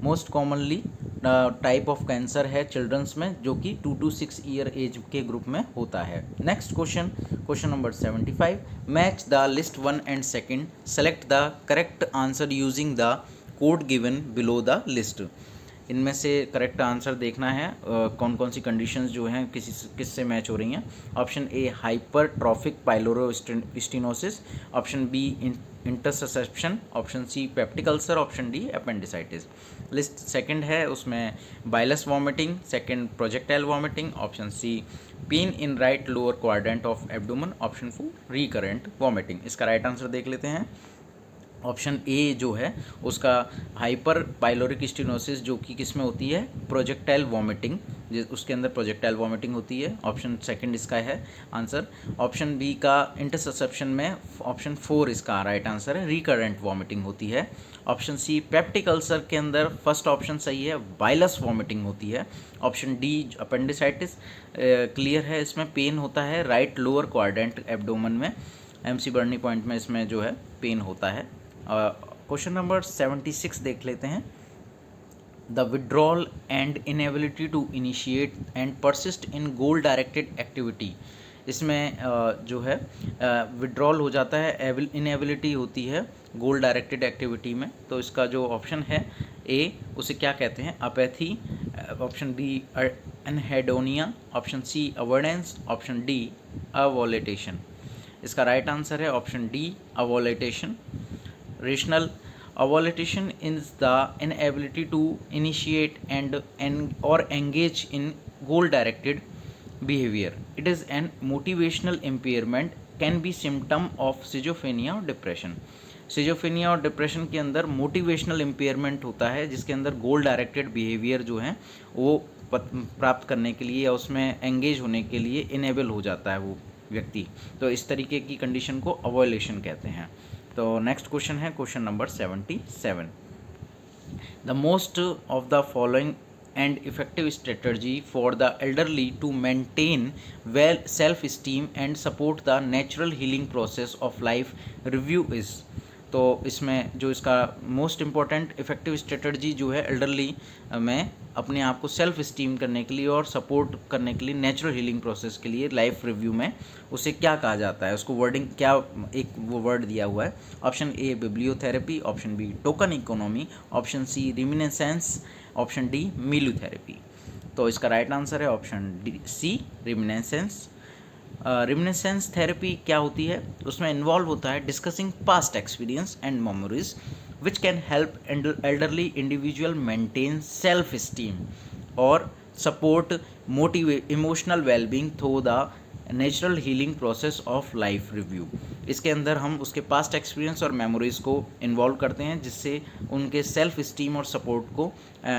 most commonly type of cancer है चिल्ड्रंस में, जो कि 2 to 6 ईयर एज के ग्रुप में होता है। Next question number 75, match the list 1 and 2, select the correct answer using the code given below the list. इनमें से करेक्ट आंसर देखना है कौन कौन सी कंडीशंस जो हैं किससे मैच हो रही हैं। Option A hypertrophic pylorostenosis, option B interception, option C peptic ulcer, option D appendicitis. List second है, उसमें bilious vomiting, second projectile vomiting, option C pain in right lower quadrant of abdomen, option 4 recurrent vomiting. इसका राइट आंसर देख लेते हैं। ऑप्शन ए जो है उसका हाइपर पाइलोरिक स्टेनोसिस, जो कि किस में होती है, प्रोजेक्टाइल वॉमिटिंग उसके अंदर प्रोजेक्टाइल वॉमिटिंग होती है। ऑप्शन सेकंड इसका है आंसर। ऑप्शन बी का इंटरसेप्शन में ऑप्शन 4 इसका राइट आंसर है, रिकरेंट वॉमिटिंग होती है। ऑप्शन सी पेप्टिक अल्सर के अंदर फर्स्ट ऑप्शन सही है, बाइलस वॉमिटिंग होती है। ऑप्शन डी अपेंडिसाइटिस क्लियर है, इसमें पेन होता है राइट लोअर क्वाड्रेंट एब्डोमेन में, एमसी बर्नी पॉइंट में इसमें जो है पेन होता है। क्वेश्चन नंबर 76 देख लेते हैं। The withdrawal and inability to initiate and persist in goal directed activity, इसमें जो है विड्रॉल हो जाता है, इनएबिलिटी होती है गोल डायरेक्टेड एक्टिविटी में। तो इसका जो ऑप्शन है ए, उसे क्या कहते हैं, apathy. Option B anhedonia, option C avoidance, option D avolition. इसका राइट आंसर है option D avolition. Rationale avolition is the inability to initiate or engage in goal directed behavior. It is an motivational impairment, can be symptom of schizophrenia or depression. Schizophrenia और डिप्रेशन के अंदर मोटिवेशनल इम्पेयरमेंट होता है, जिसके अंदर गोल डायरेक्टेड बिहेवियर जो है वो प्राप्त करने के लिए या उसमें एंगेज होने के लिए इनेबल हो जाता है वो व्यक्ति। तो इस तरीके की कंडीशन को अवोलेशन कहते हैं। तो नेक्स्ट क्वेश्चन है question number 77। The most of the following and effective strategy for the elderly to maintain well self esteem and support the natural healing process of life review is. तो इसमें जो इसका मोस्ट इम्पॉर्टेंट इफेक्टिव स्ट्रेटजी जो है एल्डरली में अपने आप को सेल्फ स्टीम करने के लिए और सपोर्ट करने के लिए नेचुरल हीलिंग प्रोसेस के लिए लाइफ रिव्यू में, उसे क्या कहा जाता है, उसको वर्डिंग क्या, एक वो वर्ड दिया हुआ है। Option A bibliotherapy, option B token economy, option C reminiscence, option D milieu therapy. तो इसका राइट आंसर है option D C reminiscence. Reminiscence therapy क्या होती है, उसमें इन्वॉल्व होता है discussing past experience and memories which can help elderly individual maintain self esteem और support emotional wellbeing through the natural healing process of life review. इसके अंदर हम उसके पास्ट एक्सपीरियंस और मेमोरीज़ को इन्वॉल्व करते हैं, जिससे उनके सेल्फ स्टीम और सपोर्ट को,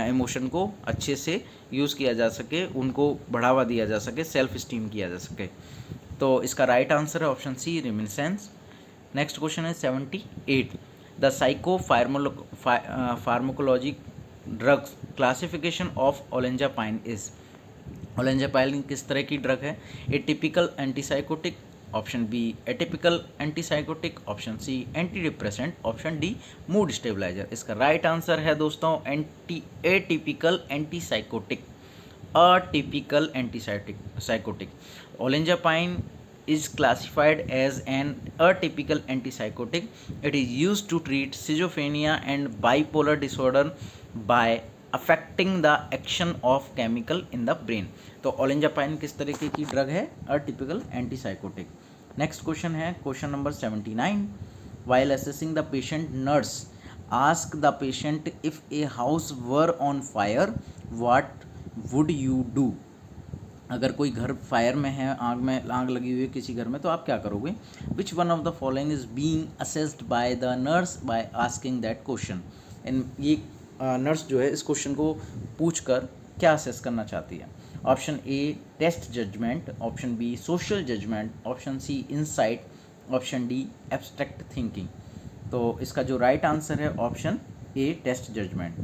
इमोशन को अच्छे से यूज़ किया जा सके, उनको बढ़ावा दिया जा सके, सेल्फ स्टीम किया जा सके। तो इसका राइट आंसर है option C reminiscence. Next question है 78। The psychopharmacology drugs classification of olanzapine is. Olanzapine किस तरह की ड्रग है, A typical antipsychotic, option B atypical antipsychotic, option C antidepressant, option D mood stabiliser. इसका राइट आंसर है दोस्तों atypical antipsychotic, atypical antipsychotic. Olanzapine is classified as an atypical antipsychotic. It is used to treat schizophrenia and bipolar disorder by affecting the action of chemical in the brain. तो ओलेंजापाइन किस तरीके की ड्रग है, अटिपिकल एंटीसाइकोटिक। नेक्स्ट क्वेश्चन है question number 79। While assessing the patient, nurse ask the patient if a house were on fire, what would you do? अगर कोई घर फायर में है, आग लगी हुई है किसी घर में, तो आप क्या करोगे। विच one of the following is being assessed bye the nurse by asking that question. ये नर्स जो है इस क्वेश्चन को पूछ कर क्या असेस करना चाहती है। Option A test judgement, option B social judgement, option C insight, option D abstract thinking. तो इसका जो राइट आंसर है option A test judgement.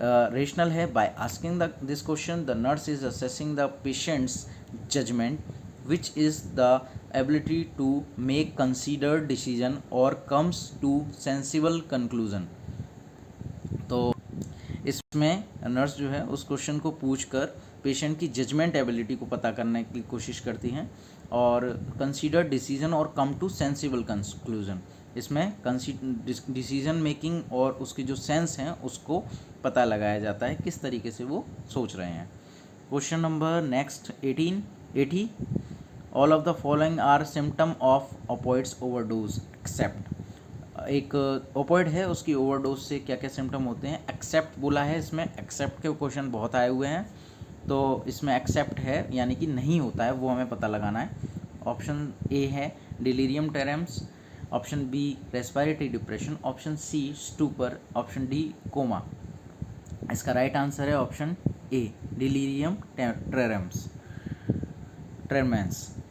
Rationale है, by asking this question the nurse is assessing the patient's judgement which is the ability to make considered decision और कम्स टू सेंसिबल कंक्लूजन। तो इसमें नर्स जो है उस क्वेश्चन को पूछकर पेशेंट की जजमेंट एबिलिटी को पता करने की कोशिश करती हैं और कंसीडर्ड डिसीजन और कम टू सेंसिबल कंक्लूजन, इसमें डिसीजन मेकिंग और उसकी जो सेंस हैं उसको पता लगाया जाता है, किस तरीके से वो सोच रहे हैं। Question number next 80। All of the following are symptom of opioids overdose except. एक ओपियोइड है, उसकी ओवरडोज से क्या क्या सिम्टम होते हैं, एक्सेप्ट बोला है। इसमें एक्सेप्ट के क्वेश्चन बहुत आए हुए हैं, तो इसमें एक्सेप्ट है यानी कि नहीं होता है, वो हमें पता लगाना है। ऑप्शन ए है delirium tremens, option B respiratory depression, option C stupor, option D coma. इसका राइट आंसर है option A. Delirium tremens.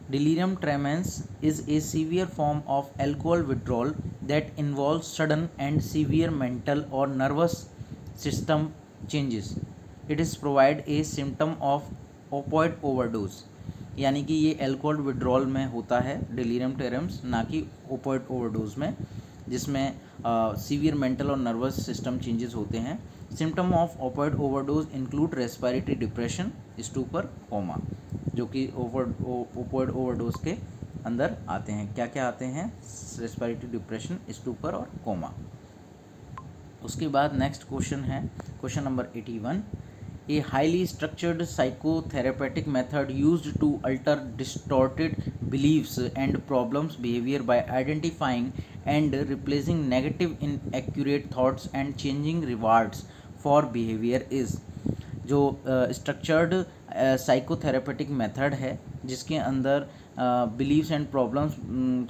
Delirium tremens is a severe form of alcohol withdrawal that involves sudden and severe mental or nervous system changes. It is provide a symptom of opioid overdose. यानी कि ये अल्कोहल विड्रॉल में होता है डिलीरियम ट्रेमेंस, ना कि ओपोइड ओवरडोज में, जिसमें सीवियर मेंटल और नर्वस सिस्टम चेंजेस होते हैं. Symptom of opioid overdose include respiratory depression, stupor, coma, जो कि ओपोइड ओवरडोज के अंदर आते हैं. क्या क्या आते हैं? रेस्पिरेटरी डिप्रेशन, स्टूपर और कोमा. उसके बाद नेक्स्ट क्वेश्चन है question number 81. A highly structured psychotherapeutic method used to alter distorted beliefs and problems behavior by identifying and replacing negative inaccurate thoughts and changing rewards for behavior is. जो स्ट्रक्चर्ड साइकोथेरेपेटिक मेथड है जिसके अंदर बिलीव्स एंड प्रॉब्लम्स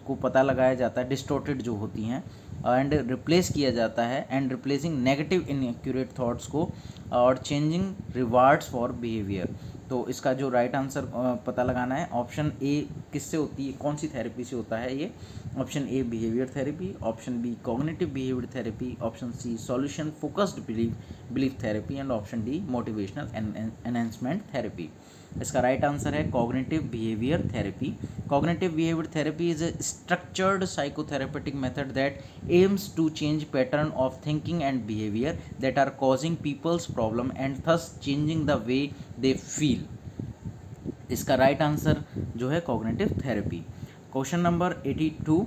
को पता लगाया जाता है, डिस्टॉर्टेड जो होती हैं, एंड रिप्लेस किया जाता है, and replacing negative inaccurate thoughts को, और चेंजिंग रिवार्ड्स फॉर बिहेवियर. तो इसका जो राइट आंसर पता लगाना है, ऑप्शन ए किससे होती है, कौन सी थेरेपी से होता है ये? Option A behaviour therapy, option B cognitive behaviour therapy, option C solution focused belief therapy, and option D motivational enhancement therapy. इसका राइट आंसर है cognitive behaviour therapy. Cognitive behaviour therapy is a structured psychotherapeutic method that aims to change pattern of thinking and behaviour that are causing people's problem and thus changing the way they feel. इसका राइट आंसर जो है cognitive therapy. Question number 82.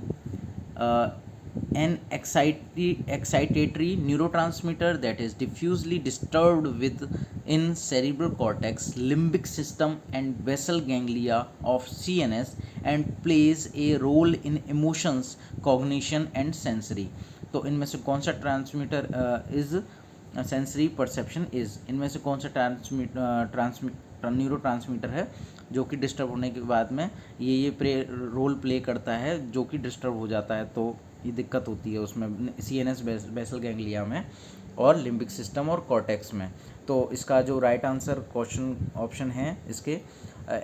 An excitatory neurotransmitter that is diffusely disturbed within cerebral cortex, limbic system and basal ganglia of CNS and plays a role in emotions, cognition and sensory. तो इनमें से कौन सा transmitter is sensory perception is, इनमें से कौन सा न्यूरो ट्रांसमीटर है जो कि डिस्टर्ब होने के बाद में ये रोल प्ले करता है, जो कि डिस्टर्ब हो जाता है, तो ये दिक्कत होती है उसमें CNS बेसल गैंग्लिया में और लिम्बिक सिस्टम और कॉर्टेक्स में. तो इसका जो राइट आंसर क्वेश्चन ऑप्शन है इसके A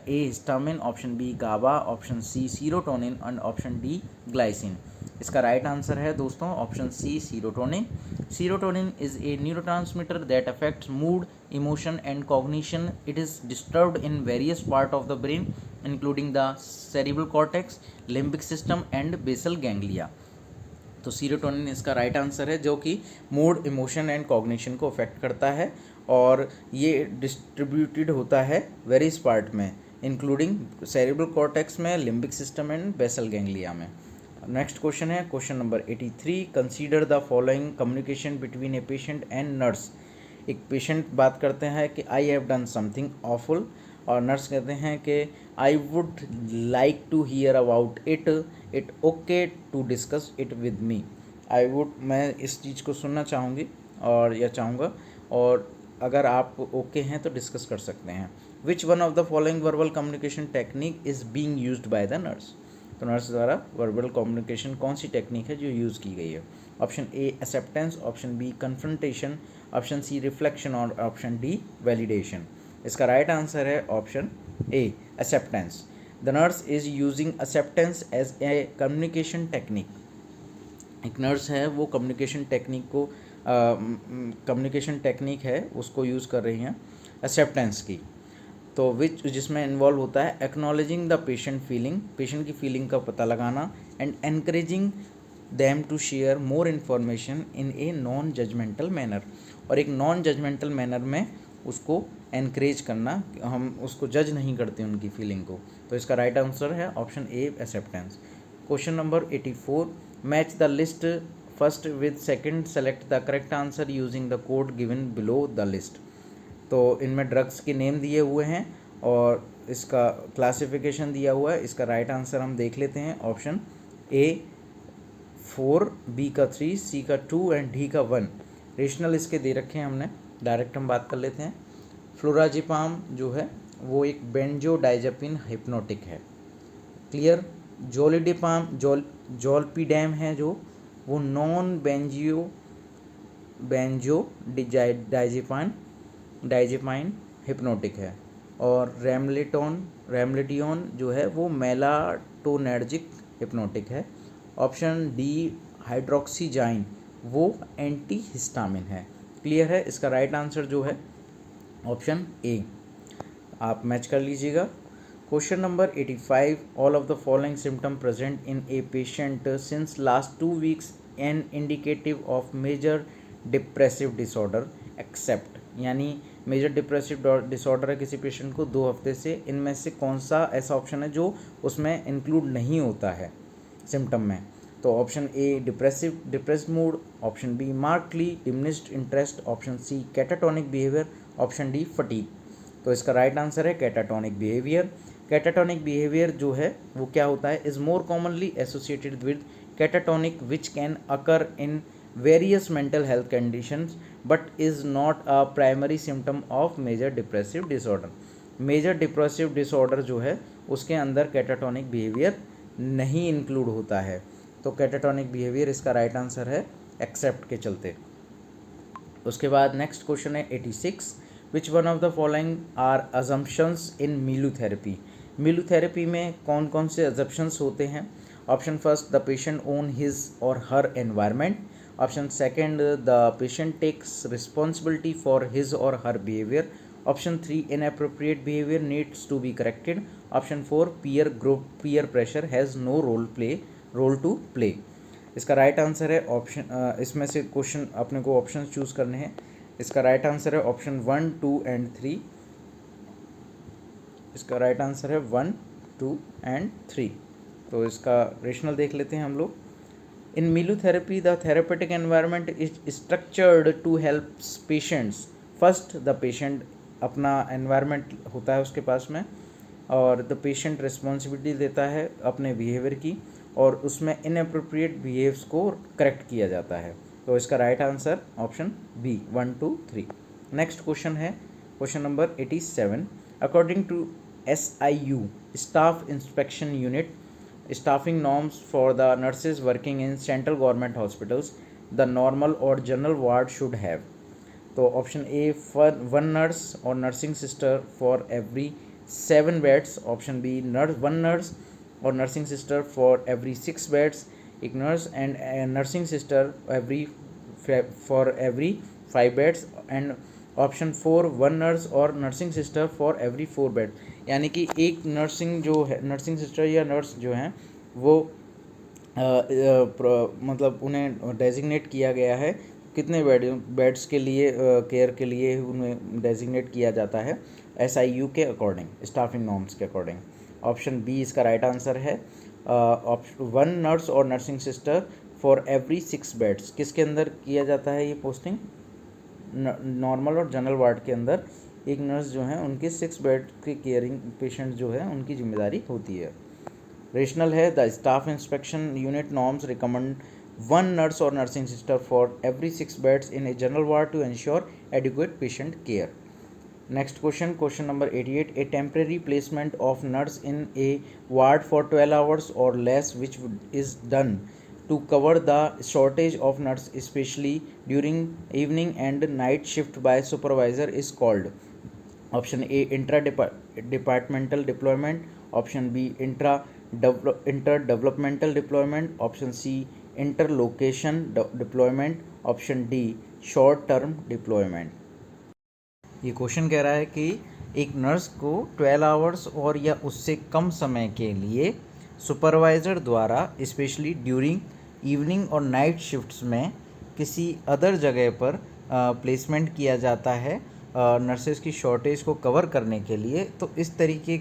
histamine, option B GABA, option C serotonin and option D glycine. इसका राइट आंसर है दोस्तों option C serotonin. Serotonin is a neurotransmitter that affects mood, emotion and cognition. It is disturbed in various part of the brain including the cerebral cortex, limbic system and basal ganglia. तो सीरोटोनिन इसका राइट आंसर है, जो कि मूड, इमोशन एंड कॉग्निशन को अफेक्ट करता है, और ये डिस्ट्रीब्यूटेड होता है वेरियस पार्ट में इंक्लूडिंग सेरिब्रल कॉर्टेक्स में, limbic system and basal ganglia में. नेक्स्ट क्वेश्चन है question number 83. Consider the following communication between a patient and nurse. एक पेशेंट बात करते हैं कि I have done something awful, और नर्स कहते हैं कि I would like to hear about it okay to discuss it with me. मैं इस चीज़ को सुनना चाहूँगी और या चाहूँगा, और अगर आप ओके हैं तो डिस्कस कर सकते हैं. Which one of the following verbal communication technique is being used by the nurse. तो नर्स द्वारा वर्बल कम्युनिकेशन कौन सी टेक्निक है जो यूज़ की गई है? Option A acceptance, option B confrontation, option C reflection और ऑप्शन डी वैलिडेशन. इसका राइट आंसर है option A acceptance. The nurse is using acceptance as a communication technique. एक नर्स है वो कम्युनिकेशन टेक्निक है उसको यूज़ कर रही हैं एक्सेप्टेंस की. तो जिसमें इन्वॉल्व होता है acknowledging the patient feeling, patient की फीलिंग का पता लगाना, and encouraging them to share more information in a non judgemental manner. और एक नॉन जजमेंटल मैनर में उसको एनकरेज करना, हम उसको जज नहीं करते उनकी फीलिंग को. तो इसका राइट आंसर है option A acceptance. Question number 84. Match the list first with second, select the correct answer using the code given below the list. तो इनमें ड्रग्स के नेम दिए हुए हैं और इसका क्लासिफिकेशन दिया हुआ है. इसका राइट आंसर हम देख लेते हैं. ऑप्शन ए 4, बी का 3, सी का 2 एंड डी का 1. रेशनल इसके दे रखे हैं हमने, डायरेक्ट हम बात कर लेते हैं. फ्लोराजिपाम जो है वो एक बेंजोडाइजेपिन हिप्नोटिक है. क्लियर. जोलिडिपाम जोलपीडेम है जो वो नॉन बेंजोडाइजेपाइन हिप्नोटिक है, और रेमलेटियोन जो है वो मेलाटोनर्जिक हिप्नोटिक है। ऑप्शन डी हाइड्रोक्सीजाइन वो एंटी हिस्टामिन है। क्लियर है? इसका राइट आंसर जो है ऑप्शन ए, आप मैच कर लीजिएगा। Question number 85, all of the following symptom present in a patient since last 2 weeks an indicative of major depressive disorder except, यानी मेजर डिप्रेसिव डिसऑर्डर है किसी पेशेंट को 2 हफ्ते से, इनमें से कौन सा ऐसा ऑप्शन है जो उसमें इंक्लूड नहीं होता है सिम्टम में? तो option A depressed mood, option B markedly diminished interest, option C catatonic behaviour, option D fatigue. तो इसका राइट आंसर है कैटाटोनिक बिहेवियर। कैटाटोनिक बिहेवियर जो है वो क्या होता है? Is more commonly associated with catatonic which can occur in various mental health conditions but is not a primary symptom of major depressive disorder. Major depressive disorder जो है उसके अंदर कैटाटोनिक बिहेवियर नहीं इंक्लूड होता है। तो कैटाटोनिक बिहेवियर इसका राइट आंसर है एक्सेप्ट के चलते। उसके बाद नेक्स्ट क्वेश्चन है 86, which one of the following are assumptions in milieu therapy. Milieu therapy में कौन कौन से अजम्पशंस होते हैं? Option first, the patient own his or her environment. Option second, the patient takes responsibility for his or her behaviour. Option 3, inappropriate behaviour needs to be corrected. Option 4, peer pressure has no role to play. इसका राइट आंसर है ऑप्शन, इसमें से क्वेश्चन अपने को ऑप्शन चूज़ करने हैं। इसका राइट आंसर है ऑप्शन 1, 2 एंड 3। इसका राइट आंसर है 1, 2 एंड 3। तो इसका रेशनल देख लेते हैं हम लोग। In milieu therapy the therapeutic environment is structured to help patients. First, the patient अपना एनवायरनमेंट होता है उसके पास में, और द पेशेंट रिस्पॉन्सिबिलिटी देता है अपने बिहेवियर की, और उसमें इनअप्रोप्रिएट बिहेव्स को करेक्ट किया जाता है। तो इसका right answer option B 1, 2, 3। Next question है question number 87, according to SIU staff inspection unit staffing norms for the nurses working in central government hospitals the normal और जनरल वार्ड शुड हैव। तो ऑप्शन ए 1 नर्स और nursing sister for every 7 beds. Option B 1 nurse और nursing sister for every 6 beds, एक nurse and nursing sister for every 5 beds, and option 4 1 nurse और nursing sister for every 4 bed. यानी कि एक नर्सिंग सिस्टर या नर्स जो हैं वो मतलब उन्हें डेजिग्नेट किया गया है कितने बेड्स के लिए केयर के लिए उन्हें डेजिग्नेट किया जाता है SIU के अकॉर्डिंग, स्टाफिंग नॉर्म्स के अकॉर्डिंग। ऑप्शन बी इसका राइट आंसर है। ऑप्शन 1 नर्स और nursing sister for every 6 beds किसके अंदर किया जाता है ये पोस्टिंग? नॉर्मल और जनरल वार्ड के अंदर एक नर्स जो हैं उनके 6 बेड के केयरिंग पेशेंट जो है उनकी जिम्मेदारी होती है। रेशनल है, the staff inspection unit norms recommend 1 nurse or nursing sister for every 6 beds in a general ward to ensure adequate patient care. Next question, question number 88, a temporary placement of nurse in a ward for 12 hours or less which is done to cover the shortage of nurse especially during evening and night shift by supervisor is called. Option A intra-departmental deployment, option B interdevelopmental deployment, option C interlocation deployment, option D short term deployment. ये क्वेश्चन कह रहा है कि एक नर्स को 12 आवर्स और या उससे कम समय के लिए सुपरवाइज़र द्वारा स्पेशली ड्यूरिंग इवनिंग और नाइट शिफ्ट्स में किसी अदर जगह पर प्लेसमेंट किया जाता है नर्सेज की शॉर्टेज को कवर करने के लिए। तो इस तरीके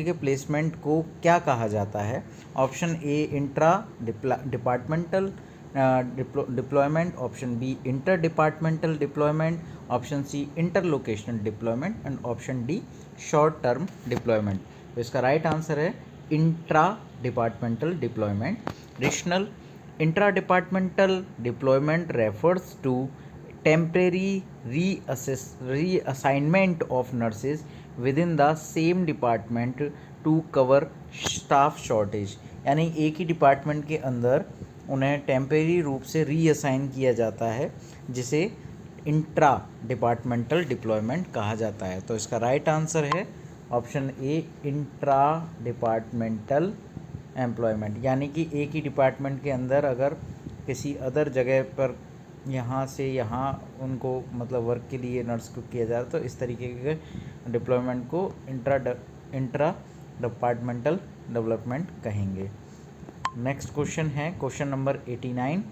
के प्लेसमेंट को क्या कहा जाता है? Option A intra departmental deployment, option B inter departmental deployment, option C interlocational deployment, and option D short term deployment. तो इसका राइट आंसर है intra departmental deployment. Rationale, intra departmental deployment refers to temporary reassignment of nurses within the same department to cover staff shortage। यानी एक ही डिपार्टमेंट के अंदर उन्हें टेम्परेरी रूप से रीअसाइन किया जाता है जिसे इंट्रा डिपार्टमेंटल डिप्लॉयमेंट कहा जाता है। तो इसका राइट आंसर है option A, intra departmental employment, यानी कि एक ही डिपार्टमेंट के अंदर अगर किसी अदर जगह पर यहाँ से यहाँ उनको मतलब वर्क के लिए नर्स को किया जा रहा है, तो इस तरीके के डिप्लॉयमेंट को इंट्रा डिपार्टमेंटल डेवलपमेंट कहेंगे। नेक्स्ट क्वेश्चन है question number 89।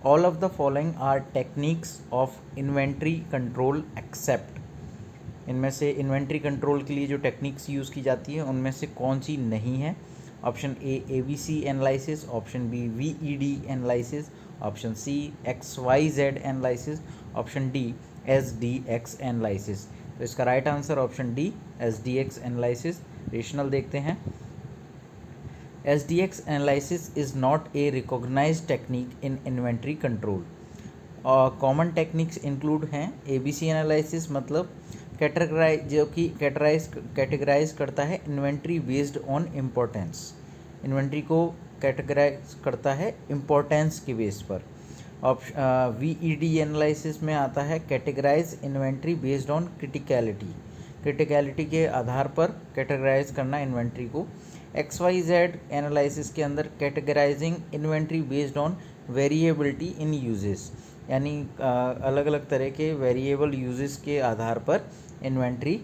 All of the following are techniques of inventory control except. इनमें से इन्वेंट्री कंट्रोल के लिए जो टेक्निक्स यूज़ की जाती है उनमें से कौन सी नहीं है? Option A ABC analysis, option B VED analysis, option C XYZ analysis, option D SDX analysis. तो इसका right answer option D SDX analysis. Rationale देखते हैं। SDX analysis is not a recognised technique in inventory control. Common techniques include हैं ABC एनालिसिस, मतलब कैटेगराइज, जो कि कैटेगराइज करता है inventory based on importance. Inventory को कैटेगराइज करता है इम्पोर्टेंस के बेस पर। VED एनालिसिस में आता है categorise inventory based on criticality, criticality के आधार पर कैटेगराइज करना इन्वेंट्री को। XYZ एनालिसिस के अंदर categorising inventory based on variability in uses, यानी अलग अलग तरह के वेरिएबल यूजेस के आधार पर इन्वेंट्री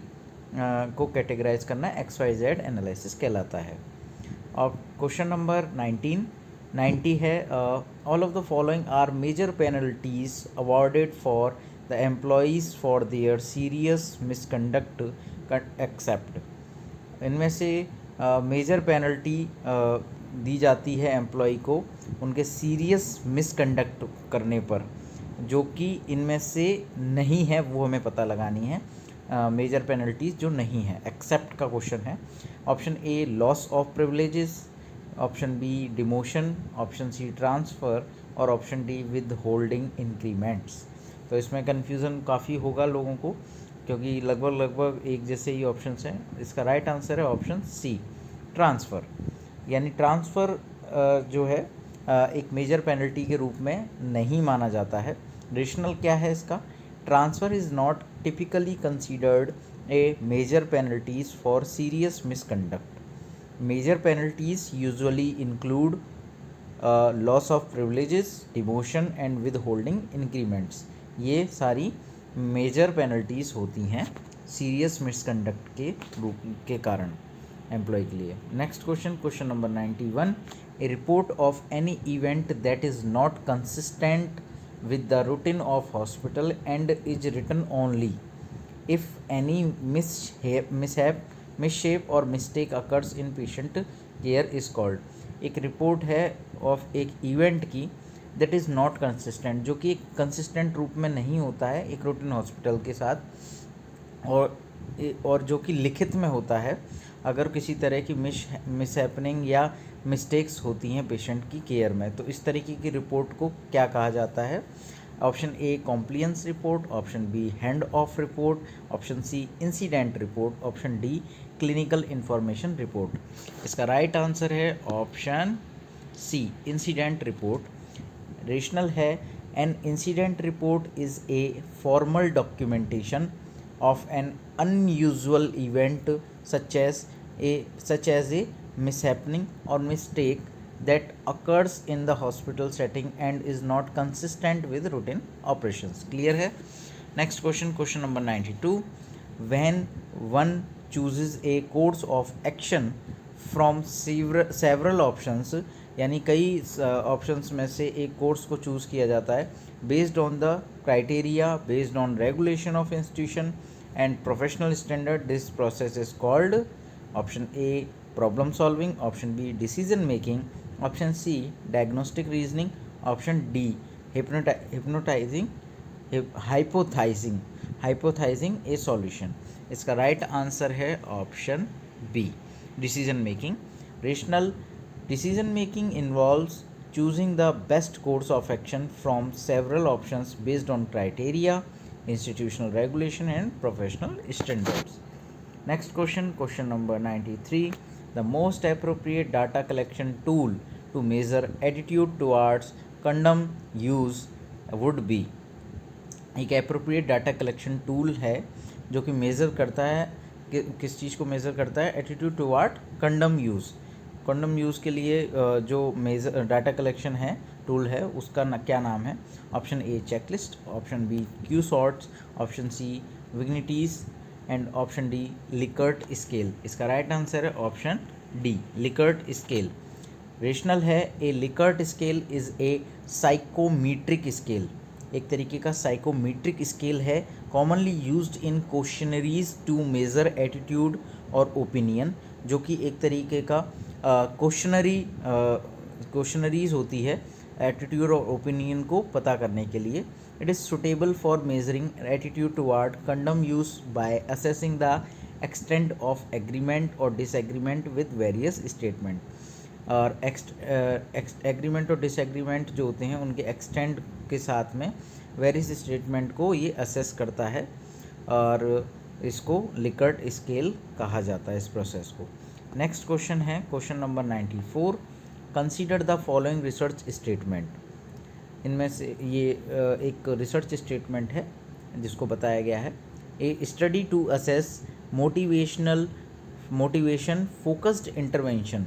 को कैटेगराइज करना XYZ एनालिसिस कहलाता है। और क्वेश्चन नंबर 90 है, all of the following are major penalties awarded for the employees for their serious misconduct except. इनमें से मेजर पेनल्टी दी जाती है एम्प्लॉय को उनके सीरियस मिसकंडक्ट करने पर, जो कि इनमें से नहीं है वो हमें पता लगानी है। मेजर पेनल्टीज जो नहीं है, एक्सेप्ट का क्वेश्चन है। Option A loss of privileges, option B demotion, option C transfer और option D withholding increments. तो इसमें कन्फ्यूज़न काफ़ी होगा लोगों को, क्योंकि लगभग एक जैसे ही ऑप्शंस हैं। इसका राइट आंसर है ऑप्शन सी, ट्रांसफ़र। यानी ट्रांसफ़र जो है एक मेजर पेनल्टी के रूप में नहीं माना जाता है। रेशनल क्या है इसका? Transfer is not typically considered a major penalties for serious misconduct. Major penalties usually include loss of privileges, demotion and withholding increments. ये सारी मेजर पेनल्टीज़ होती हैं सीरियस मिसकंडक्ट के रूप के कारण एम्प्लॉय के लिए। Next question number 91। A report of any event that is not consistent with the routine of hospital and is written only if any mishap or mistake occurs in patient care is called। एक रिपोर्ट है ऑफ एक इवेंट की दैट इज़ नॉट कंसिस्टेंट, जो कि एक कंसिस्टेंट रूप में नहीं होता है एक रूटीन हॉस्पिटल के साथ, और जो कि लिखित में होता है अगर किसी तरह की मिसहैपनिंग या मिस्टेक्स होती हैं पेशेंट की केयर में, तो इस तरीके की रिपोर्ट को क्या कहा जाता है? Option A compliance report, option B hand off report, option C incident report, option D clinical information report. इसका राइट आंसर है option C, incident report. Rationale है, an incident report is a formal documentation of an unusual event such as a mishappening or mistake that occurs in the hospital setting and is not consistent with routine operations। clear है? next question number 92। when one chooses a course of action from several options, यानी कई ऑप्शंस में से एक कोर्स को चूज़ किया जाता है based on the criteria, based on regulation of institution and professional standard, this process is called option A problem solving, option B decision making, option C diagnostic reasoning, option D hypothesizing a solution. इसका राइट आंसर है option B, decision making. Rationale, decision making involves choosing the best course of action from several options based on criteria, institutional regulation and professional standards। next question number 93। the most appropriate data collection tool to measure attitude towards condom use would be। एक एप्रोप्रिएट डाटा कलेक्शन टूल है जो कि मेज़र करता है किस चीज़ को मेज़र करता है, attitude toward condom use. Condom use के लिए जो मेज़र डाटा कलेक्शन है टूल है उसका क्या नाम है? Option A checklist, option B Q sorts, option C vignettes and option D Likert scale. इसका राइट आंसर है option D Likert scale. Rationale है, a Likert scale is a psychometric scale, एक तरीके का साइकोमीट्रिक स्केल है, commonly used in questionnaires to measure attitude और ओपिनियन, जो कि एक तरीके का क्वेश्चनरीज होती है एटीट्यूड और ओपिनियन को पता करने के लिए। It is suitable for measuring attitude toward condom use by assessing the extent of agreement और डिसएग्रीमेंट विद वेरियस स्टेटमेंट। और एग्रीमेंट और डिसएग्रीमेंट जो होते हैं उनके एक्सटेंट के साथ में वेरियस स्टेटमेंट को ये असेस करता है और इसको लिकर्ट स्केल कहा जाता है इस प्रोसेस को। नेक्स्ट क्वेश्चन है question number 94। Consider the following research statement. इनमें से ये एक रिसर्च स्टेटमेंट है जिसको बताया गया है, a study to assess motivation focused intervention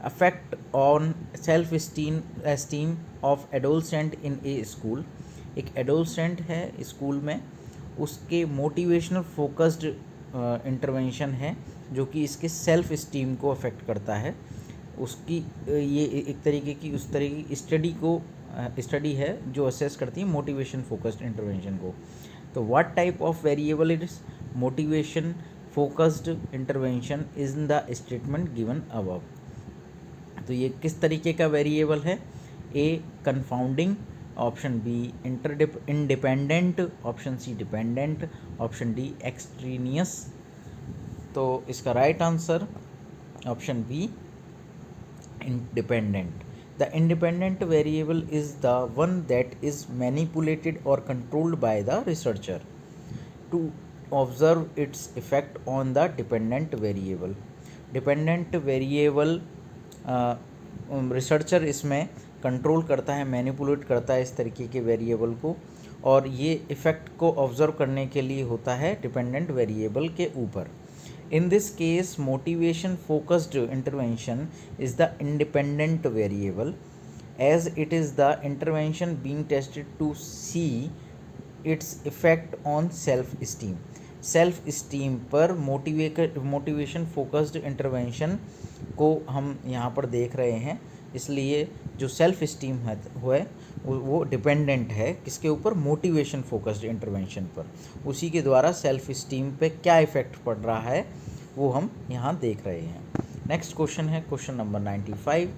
effect on self esteem of adolescent in a school। एक एडोलसेंट है स्कूल में, उसके मोटिवेशनल फोकस्ड इंटरवेंशन है जो कि इसके सेल्फ इस्टीम को अफेक्ट करता है। उसकी ये एक तरीके की उस तरह की स्टडी है जो असेस करती है मोटिवेशन फोकस्ड इंटरवेंशन को। तो what type of variable it is motivation focused intervention is in the statement given above. तो ये किस तरीके का वेरिएबल है? A confounding, option B independent, option C dependent, option D extraneous. तो इसका right answer option B independent. The independent variable is the one that is manipulated और controlled by the researcher to observe its effect on the dependent variable. Dependent variable researcher इसमें कंट्रोल करता है, मैनिपुलेट करता है इस तरीके के वेरिएबल को, और ये इफ़ेक्ट को ऑब्जर्व करने के लिए होता है डिपेंडेंट वेरिएबल के ऊपर। In this case motivation focused intervention is the independent variable as it is the intervention being tested to see its effect on self esteem. Self esteem पर मोटिवेशन फोकस्ड इंटरवेंशन को हम यहाँ पर देख रहे हैं, इसलिए जो सेल्फ इस्टीम है वो डिपेंडेंट है किसके ऊपर? मोटिवेशन फोकस्ड इंटरवेंशन पर। उसी के द्वारा सेल्फ इस्टीम पे क्या इफ़ेक्ट पड़ रहा है वो हम यहाँ देख रहे हैं। नेक्स्ट क्वेश्चन है question number 95।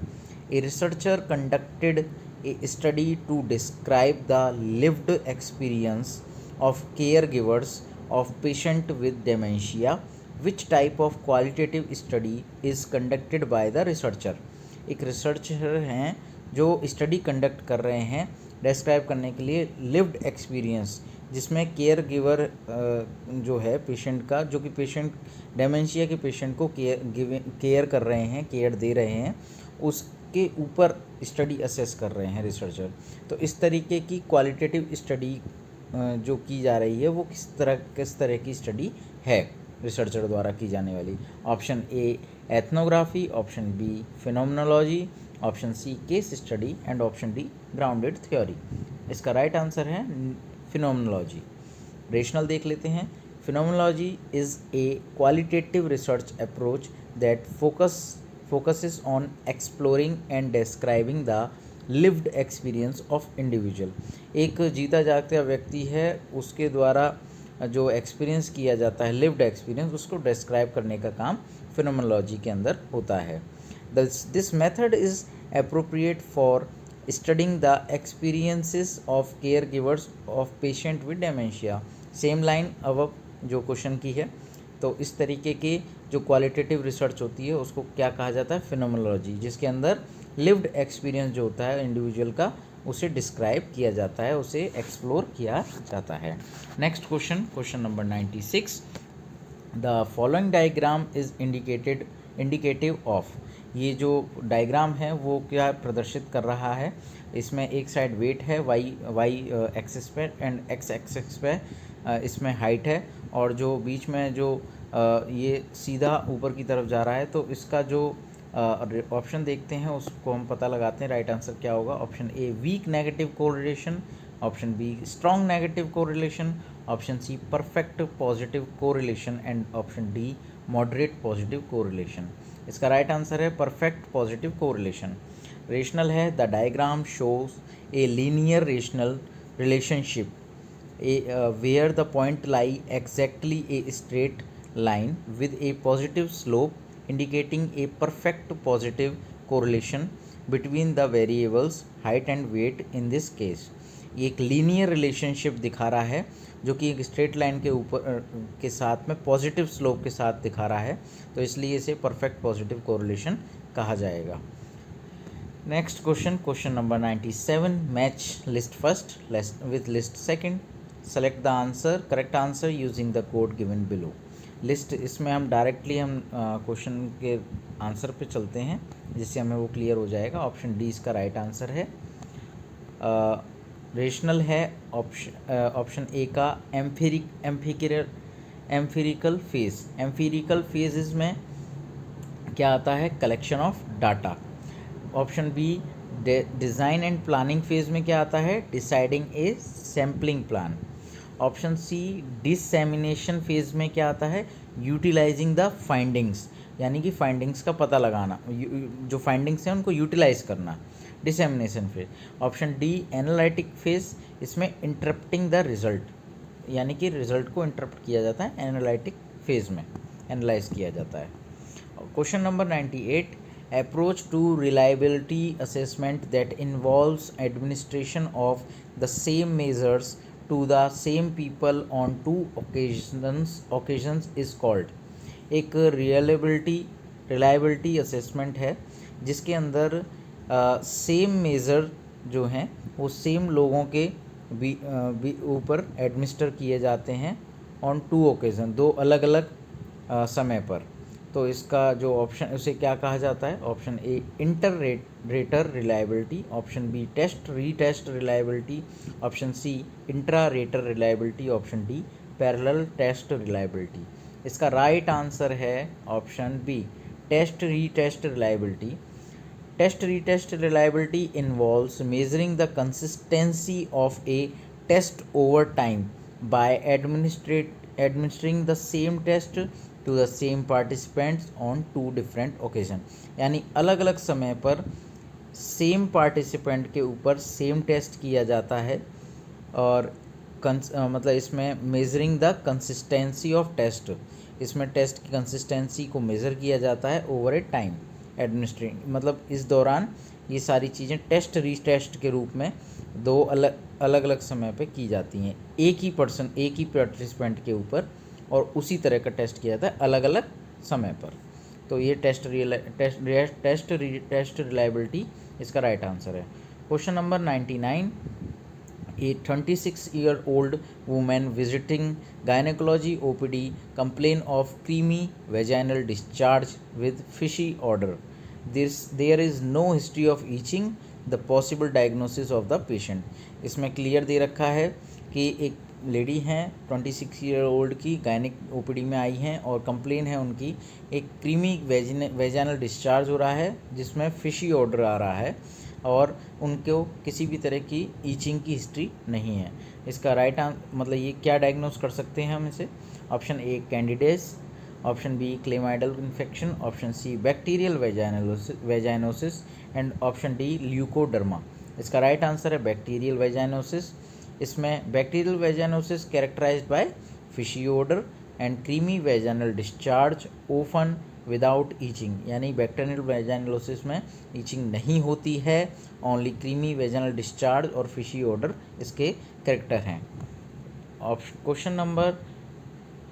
A researcher conducted a study to describe the lived experience of caregivers of patient with dementia, which type of qualitative study is conducted by the researcher। एक रिसर्चर हैं जो स्टडी कंडक्ट कर रहे हैं डिस्क्राइब करने के लिए लिव्ड एक्सपीरियंस, जिसमें केयर गिवर जो है पेशेंट का, जो कि पेशेंट डेमेंशिया के पेशेंट को केयर कर रहे हैं, केयर दे रहे हैं, उसके ऊपर स्टडी असेस कर रहे हैं रिसर्चर। तो इस तरीके की क्वालिटेटिव स्टडी जो की जा रही है वो किस तरह की स्टडी है रिसर्चर द्वारा की जाने वाली? Option A ethnography, option B phenomenology, option C case study and option D grounded theory. इसका राइट आंसर है फिनोमेनोलॉजी। रेशनल देख लेते हैं। Phenomenology is a qualitative research approach that focuses on exploring and describing the lived experience of individual. एक जीता जागता व्यक्ति है, उसके द्वारा जो एक्सपीरियंस किया जाता है लिव्ड एक्सपीरियंस, उसको डिस्क्राइब करने का काम फिनोमेनोलॉजी के अंदर होता है। This method is appropriate for studying the experiences of care givers of patient with dementia. Same line अब जो क्वेश्चन की है। तो इस तरीके की जो क्वालिटेटिव रिसर्च होती है उसको क्या कहा जाता है? फिनोमेनोलॉजी, जिसके अंदर लिव्ड एक्सपीरियंस जो होता है इंडिविजुअल का उसे डिस्क्राइब किया जाता है, उसे एक्सप्लोर किया जाता है। Next question, question number 96। The following diagram is indicative of. ये जो डायग्राम है वो क्या प्रदर्शित कर रहा है, इसमें एक साइड वेट है वाई एक्सिस पे एंड एक्स एक्सिस पे इसमें हाइट है, और जो बीच में जो ये सीधा ऊपर की तरफ जा रहा है, तो इसका जो ऑप्शन देखते हैं उसको हम पता लगाते हैं राइट आंसर क्या होगा। Option A weak negative correlation, option B strong negative correlation, option C perfect positive correlation and option D moderate positive correlation. इसका राइट आंसर है परफेक्ट पॉजिटिव कोरिलेशन। रेशनल है the diagram shows a linear rational relationship where the point lie exactly a straight line with a positive slope indicating a perfect positive correlation between the variables height and weight in this case। ये एक लीनियर रिलेशनशिप दिखा रहा है जो कि एक स्ट्रेट लाइन के ऊपर के साथ में पॉजिटिव स्लोप के साथ दिखा रहा है, तो इसलिए इसे परफेक्ट पॉजिटिव कोरिलेशन कहा जाएगा। Next question, question number 97, match list first with list second, select the answer correct answer using the code given below. List, इसमें हम डायरेक्टली हम क्वेश्चन के आंसर पे चलते हैं जिससे हमें वो क्लियर हो जाएगा। ऑप्शन डी इसका राइट आंसर है। रेशनल है ऑप्शन ए का एम्फिरिकल फेज। एम्फिरिकल फेज में क्या आता है, collection of data. Option B design and planning phase में क्या आता है, deciding a sampling plan. Option C dissemination phase में क्या आता है, यूटिलाइजिंग द फाइंडिंग्स, यानी कि फाइंडिंग्स का पता लगाना, जो फाइंडिंग्स हैं उनको यूटिलाइज करना, डिससेमिनेशन phase. Option D analytic phase, इसमें इंटरप्टिंग द रिजल्ट, यानी कि रिजल्ट को इंटरप्ट किया जाता है एनालिटिक फेज में, एनालाइज किया जाता है। Question number 98, approach to reliability assessment that involves administration of the same measures to the same people on two occasions is called। एक रिलायबिलिटी असेसमेंट है जिसके अंदर सेम मेज़र जो हैं वो सेम लोगों के ऊपर एडमिनिस्टर किए जाते हैं ऑन टू ओकेज़न, दो अलग अलग समय पर। तो इसका जो ऑप्शन, उसे क्या कहा जाता है, option A inter rater reliability, option B test retest reliability, option C intra rater reliability, option D parallel test reliability. इसका राइट आंसर है option B test retest reliability. Test retest reliability involves measuring the consistency of a test over time by administering the same test to the same participants on two different occasion, यानी अलग अलग समय पर सेम पार्टिसिपेंट के ऊपर सेम टेस्ट किया जाता है, और मतलब इसमें measuring the consistency of test, इसमें टेस्ट की कंसिस्टेंसी को मेज़र किया जाता है ओवर ए टाइम एडमिनिस्ट्रेटिंग, मतलब इस दौरान ये सारी चीज़ें टेस्ट रीटेस्ट के रूप में दो अलग अलग समय पे की जाती हैं, एक ही पार्टिसिपेंट के ऊपर, और उसी तरह का टेस्ट किया जाता है अलग अलग समय पर। तो ये टेस्ट रिलायबिलिटी इसका राइट आंसर है। Question number 99, A 26-year-old woman visiting gynecology OPD complain of creamy vaginal discharge with fishy odor. There is no history of itching. The possible diagnosis of the patient। इसमें क्लियर दे रखा है कि एक लेडी हैं 26-year-old की, गायनिक ओपीडी में आई हैं और कंप्लेन है उनकी एक क्रीमी वेजाइनल डिस्चार्ज हो रहा है जिसमें फिशी ऑर्डर आ रहा है, और उनको किसी भी तरह की ईचिंग की हिस्ट्री नहीं है। इसका राइट मतलब ये क्या डायग्नोस कर सकते हैं हम इसे, option A candidiasis, option B chlamydial infection, option C bacterial vaginosis and option D leucoderma. इसका राइट आंसर है बैक्टीरियल वेजाइनोसिस। इसमें bacterial vaginosis characterised by fishy odour and creamy vaginal discharge often without itching, यानी बैक्टीरियल वेजाइनलोसिस में ईचिंग नहीं होती है, ओनली क्रीमी वेजाइनल डिस्चार्ज और फिशी ओडर इसके कैरेक्टर हैं। क्वेश्चन नंबर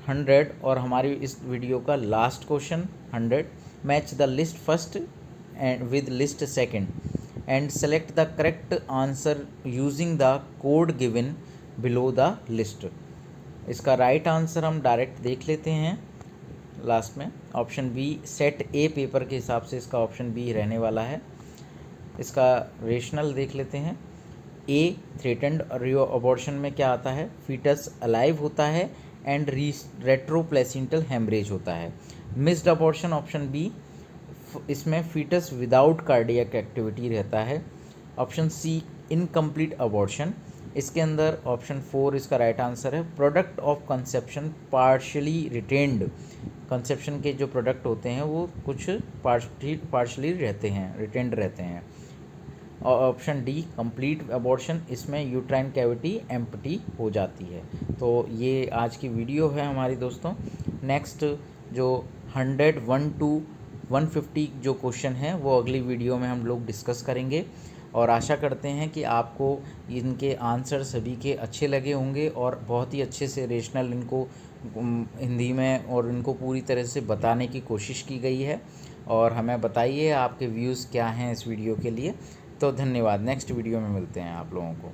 100 और हमारी इस वीडियो का last question 100, match the list first and with list second and select the correct answer using the code given below the list। इसका राइट आंसर हम डायरेक्ट देख लेते हैं लास्ट में। Option B set A paper के हिसाब से इसका ऑप्शन बी रहने वाला है। इसका रेशनल देख लेते हैं। ए थ्रेटेंड अबॉर्शन में क्या आता है, फीटस अलाइव होता है एंड रेट्रोप्लेसेंटल हेमरेज होता है। मिस्ड अबॉर्शन ऑप्शन बी, इसमें फीटस विदाउट कार्डियक एक्टिविटी रहता है। ऑप्शन सी इनकम्प्लीट अबॉर्शन, इसके अंदर ऑप्शन 4 इसका राइट आंसर है। Product of conception partially retained, conception के जो प्रोडक्ट होते हैं वो कुछ पार्शली रहते हैं, रिटेन्ड रहते हैं। और ऑप्शन डी कंप्लीट अबॉर्शन, इसमें यूट्राइन कैविटी एम्प्टी हो जाती है। तो ये आज की वीडियो है हमारी दोस्तों। नेक्स्ट जो 101 to 150 जो क्वेश्चन है वो अगली वीडियो में हम लोग डिस्कस करेंगे, और आशा करते हैं कि आपको इनके आंसर सभी के अच्छे लगे होंगे और बहुत ही अच्छे से रेशनल इनको हिंदी में और इनको पूरी तरह से बताने की कोशिश की गई है। और हमें बताइए आपके व्यूज़ क्या हैं इस वीडियो के लिए। तो धन्यवाद, नेक्स्ट वीडियो में मिलते हैं आप लोगों को।